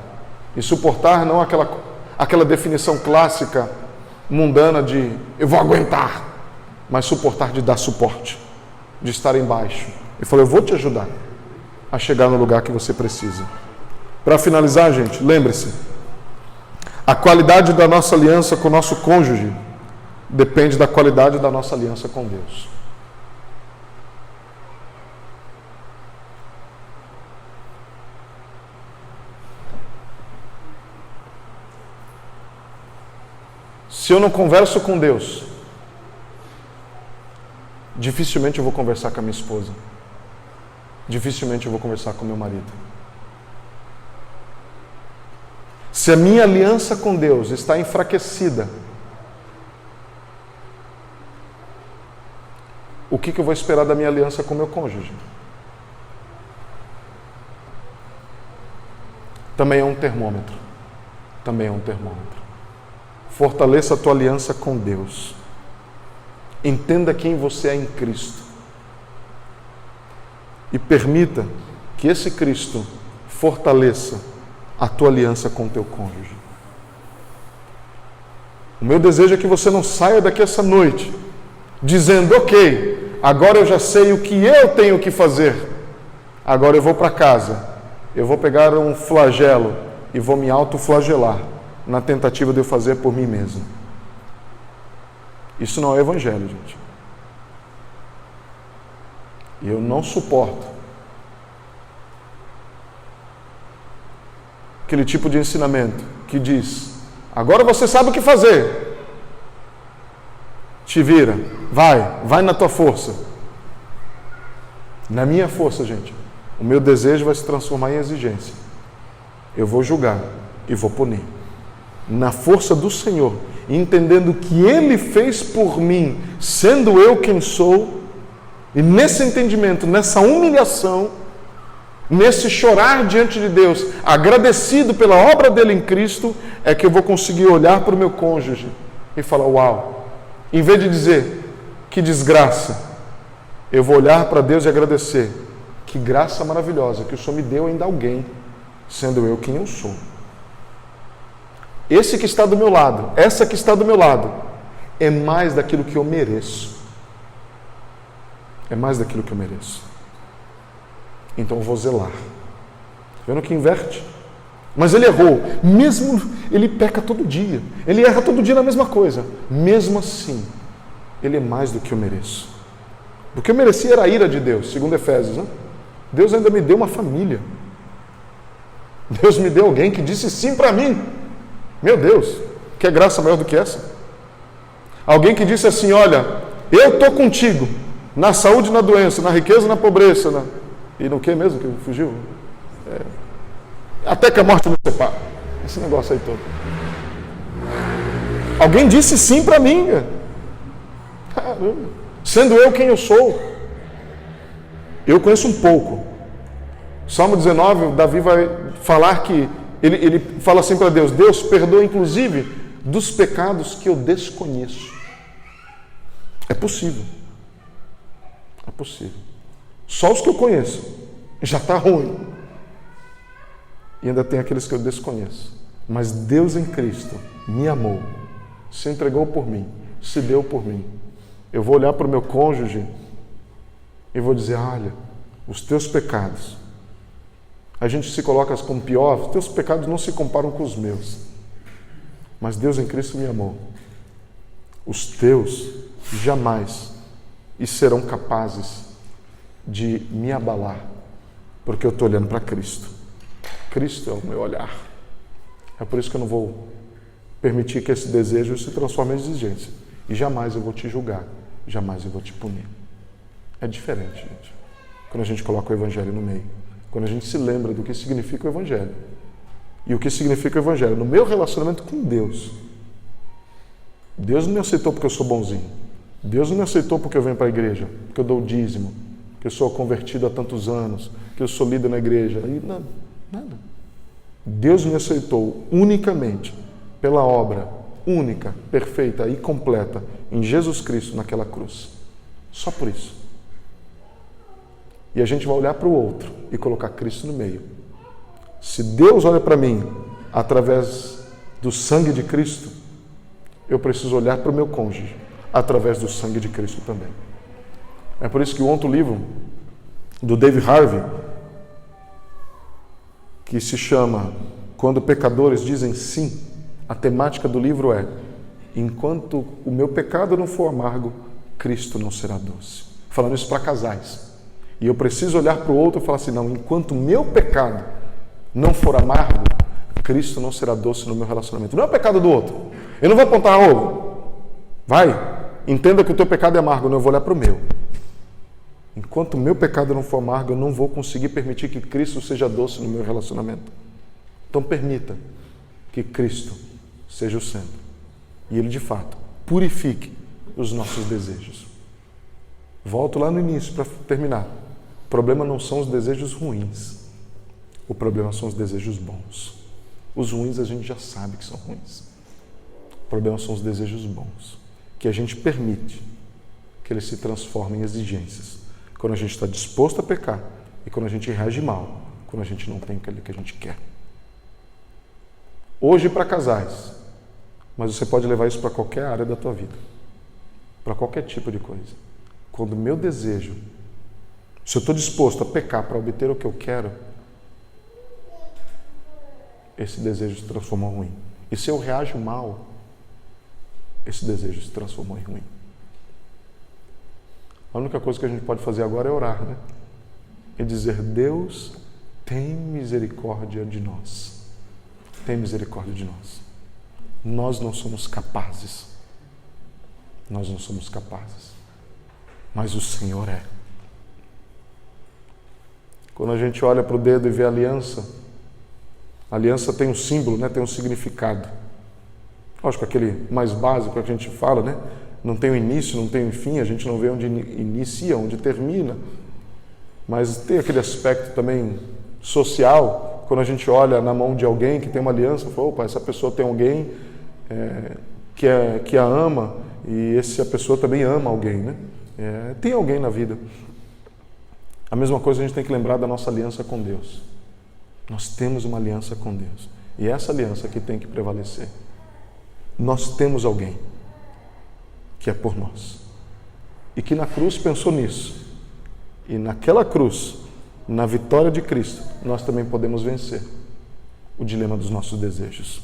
E suportar não aquela definição clássica, mundana de eu vou aguentar, mas suportar de dar suporte, de estar embaixo. Ele falou, eu vou te ajudar a chegar no lugar que você precisa. Para finalizar, gente, lembre-se, a qualidade da nossa aliança com o nosso cônjuge depende da qualidade da nossa aliança com Deus. Se eu não converso com Deus, dificilmente eu vou conversar com a minha esposa. Dificilmente eu vou conversar com meu marido. Se a minha aliança com Deus está enfraquecida, o que eu vou esperar da minha aliança com meu cônjuge? Também é um termômetro. Também é um termômetro. Fortaleça a tua aliança com Deus. Entenda quem você é em Cristo. E permita que esse Cristo fortaleça a tua aliança com o teu cônjuge. O meu desejo é que você não saia daqui essa noite dizendo, ok, agora eu já sei o que eu tenho que fazer. Agora eu vou para casa, eu vou pegar um flagelo e vou me autoflagelar na tentativa de eu fazer por mim mesmo. Isso não é evangelho, gente. E eu não suporto aquele tipo de ensinamento que diz, agora você sabe o que fazer. Te vira, vai na tua força. Na minha força, gente, o meu desejo vai se transformar em exigência. Eu vou julgar e vou punir. Na força do Senhor, entendendo que Ele fez por mim, sendo eu quem sou, e nesse entendimento, nessa humilhação, nesse chorar diante de Deus, agradecido pela obra dele em Cristo, é que eu vou conseguir olhar para o meu cônjuge e falar, uau, em vez de dizer, que desgraça, eu vou olhar para Deus e agradecer, que graça maravilhosa que o Senhor me deu ainda alguém, sendo eu quem eu sou. Esse que está do meu lado, essa que está do meu lado, é mais daquilo que eu mereço. É mais daquilo que eu mereço. Então eu vou zelar. Tá vendo que inverte? Mas ele errou. Mesmo ele peca todo dia. Ele erra todo dia na mesma coisa. Mesmo assim, ele é mais do que eu mereço. Do que eu merecia era a ira de Deus, segundo Efésios, né? Deus ainda me deu uma família. Deus me deu alguém que disse sim para mim. Meu Deus, que graça maior do que essa? Alguém que disse assim, olha, eu estou contigo, na saúde e na doença, na riqueza e na pobreza, e no que mesmo que fugiu? Até que a morte nos separe. Esse negócio aí todo. Alguém disse sim para mim. Sendo eu quem eu sou. Eu conheço um pouco. Salmo 19, Davi vai falar que ele fala assim para Deus, Deus, perdoa inclusive dos pecados que eu desconheço. É possível. É possível. Só os que eu conheço já está ruim. E ainda tem aqueles que eu desconheço. Mas Deus em Cristo me amou, se entregou por mim, se deu por mim. Eu vou olhar para o meu cônjuge e vou dizer, olha, os teus pecados, a gente se coloca como pior, os teus pecados não se comparam com os meus. Mas Deus em Cristo me amou. Os teus jamais e serão capazes de me abalar, porque eu estou olhando para Cristo. Cristo é o meu olhar. É por isso que eu não vou permitir que esse desejo se transforme em exigência. E jamais eu vou te julgar, jamais eu vou te punir. É diferente, gente, quando a gente coloca o Evangelho no meio. Quando a gente se lembra do que significa o Evangelho. E o que significa o Evangelho no meu relacionamento com Deus. Deus não me aceitou porque eu sou bonzinho. Deus não me aceitou porque eu venho para a igreja, porque eu dou o dízimo, que eu sou convertido há tantos anos, que eu sou líder na igreja. E nada. Deus me aceitou unicamente pela obra única, perfeita e completa em Jesus Cristo naquela cruz. Só por isso. E a gente vai olhar para o outro e colocar Cristo no meio. Se Deus olha para mim através do sangue de Cristo, eu preciso olhar para o meu cônjuge através do sangue de Cristo também. É por isso que o outro livro do David Harvey, que se chama Quando Pecadores Dizem Sim, a temática do livro é: enquanto o meu pecado não for amargo, Cristo não será doce. Falando isso para casais. E eu preciso olhar para o outro e falar assim: não, enquanto o meu pecado não for amargo, Cristo não será doce no meu relacionamento. Não é o pecado do outro. Eu não vou apontar, vai, entenda que o teu pecado é amargo, não, eu vou olhar para o meu. Enquanto o meu pecado não for amargo, eu não vou conseguir permitir que Cristo seja doce no meu relacionamento. Então permita que Cristo seja o centro. E Ele, de fato, purifique os nossos desejos. Volto lá no início para terminar. O problema não são os desejos ruins. O problema são os desejos bons. Os ruins a gente já sabe que são ruins. O problema são os desejos bons, que a gente permite que eles se transformem em exigências. Quando a gente está disposto a pecar e quando a gente reage mal, quando a gente não tem aquilo que a gente quer. Hoje para casais, mas você pode levar isso para qualquer área da tua vida, para qualquer tipo de coisa. Quando o meu desejo, se eu estou disposto a pecar para obter o que eu quero, esse desejo se transformou em ruim. E se eu reajo mal, esse desejo se transformou em ruim. A única coisa que a gente pode fazer agora é orar, né? E dizer: Deus, tem misericórdia de nós. Tem misericórdia de nós. Nós não somos capazes. Nós não somos capazes. Mas o Senhor é. Quando a gente olha para o dedo e vê a aliança tem um símbolo, né? Tem um significado. Lógico, aquele mais básico que a gente fala, né? Não tem o início, não tem o fim, a gente não vê onde inicia, onde termina. Mas tem aquele aspecto também social, quando a gente olha na mão de alguém que tem uma aliança, fala: opa, essa pessoa tem alguém que a ama, e essa pessoa também ama alguém, né? Tem alguém na vida. A mesma coisa a gente tem que lembrar da nossa aliança com Deus. Nós temos uma aliança com Deus. E essa aliança que tem que prevalecer. Nós temos alguém que é por nós. E que na cruz pensou nisso. E naquela cruz, na vitória de Cristo, nós também podemos vencer o dilema dos nossos desejos.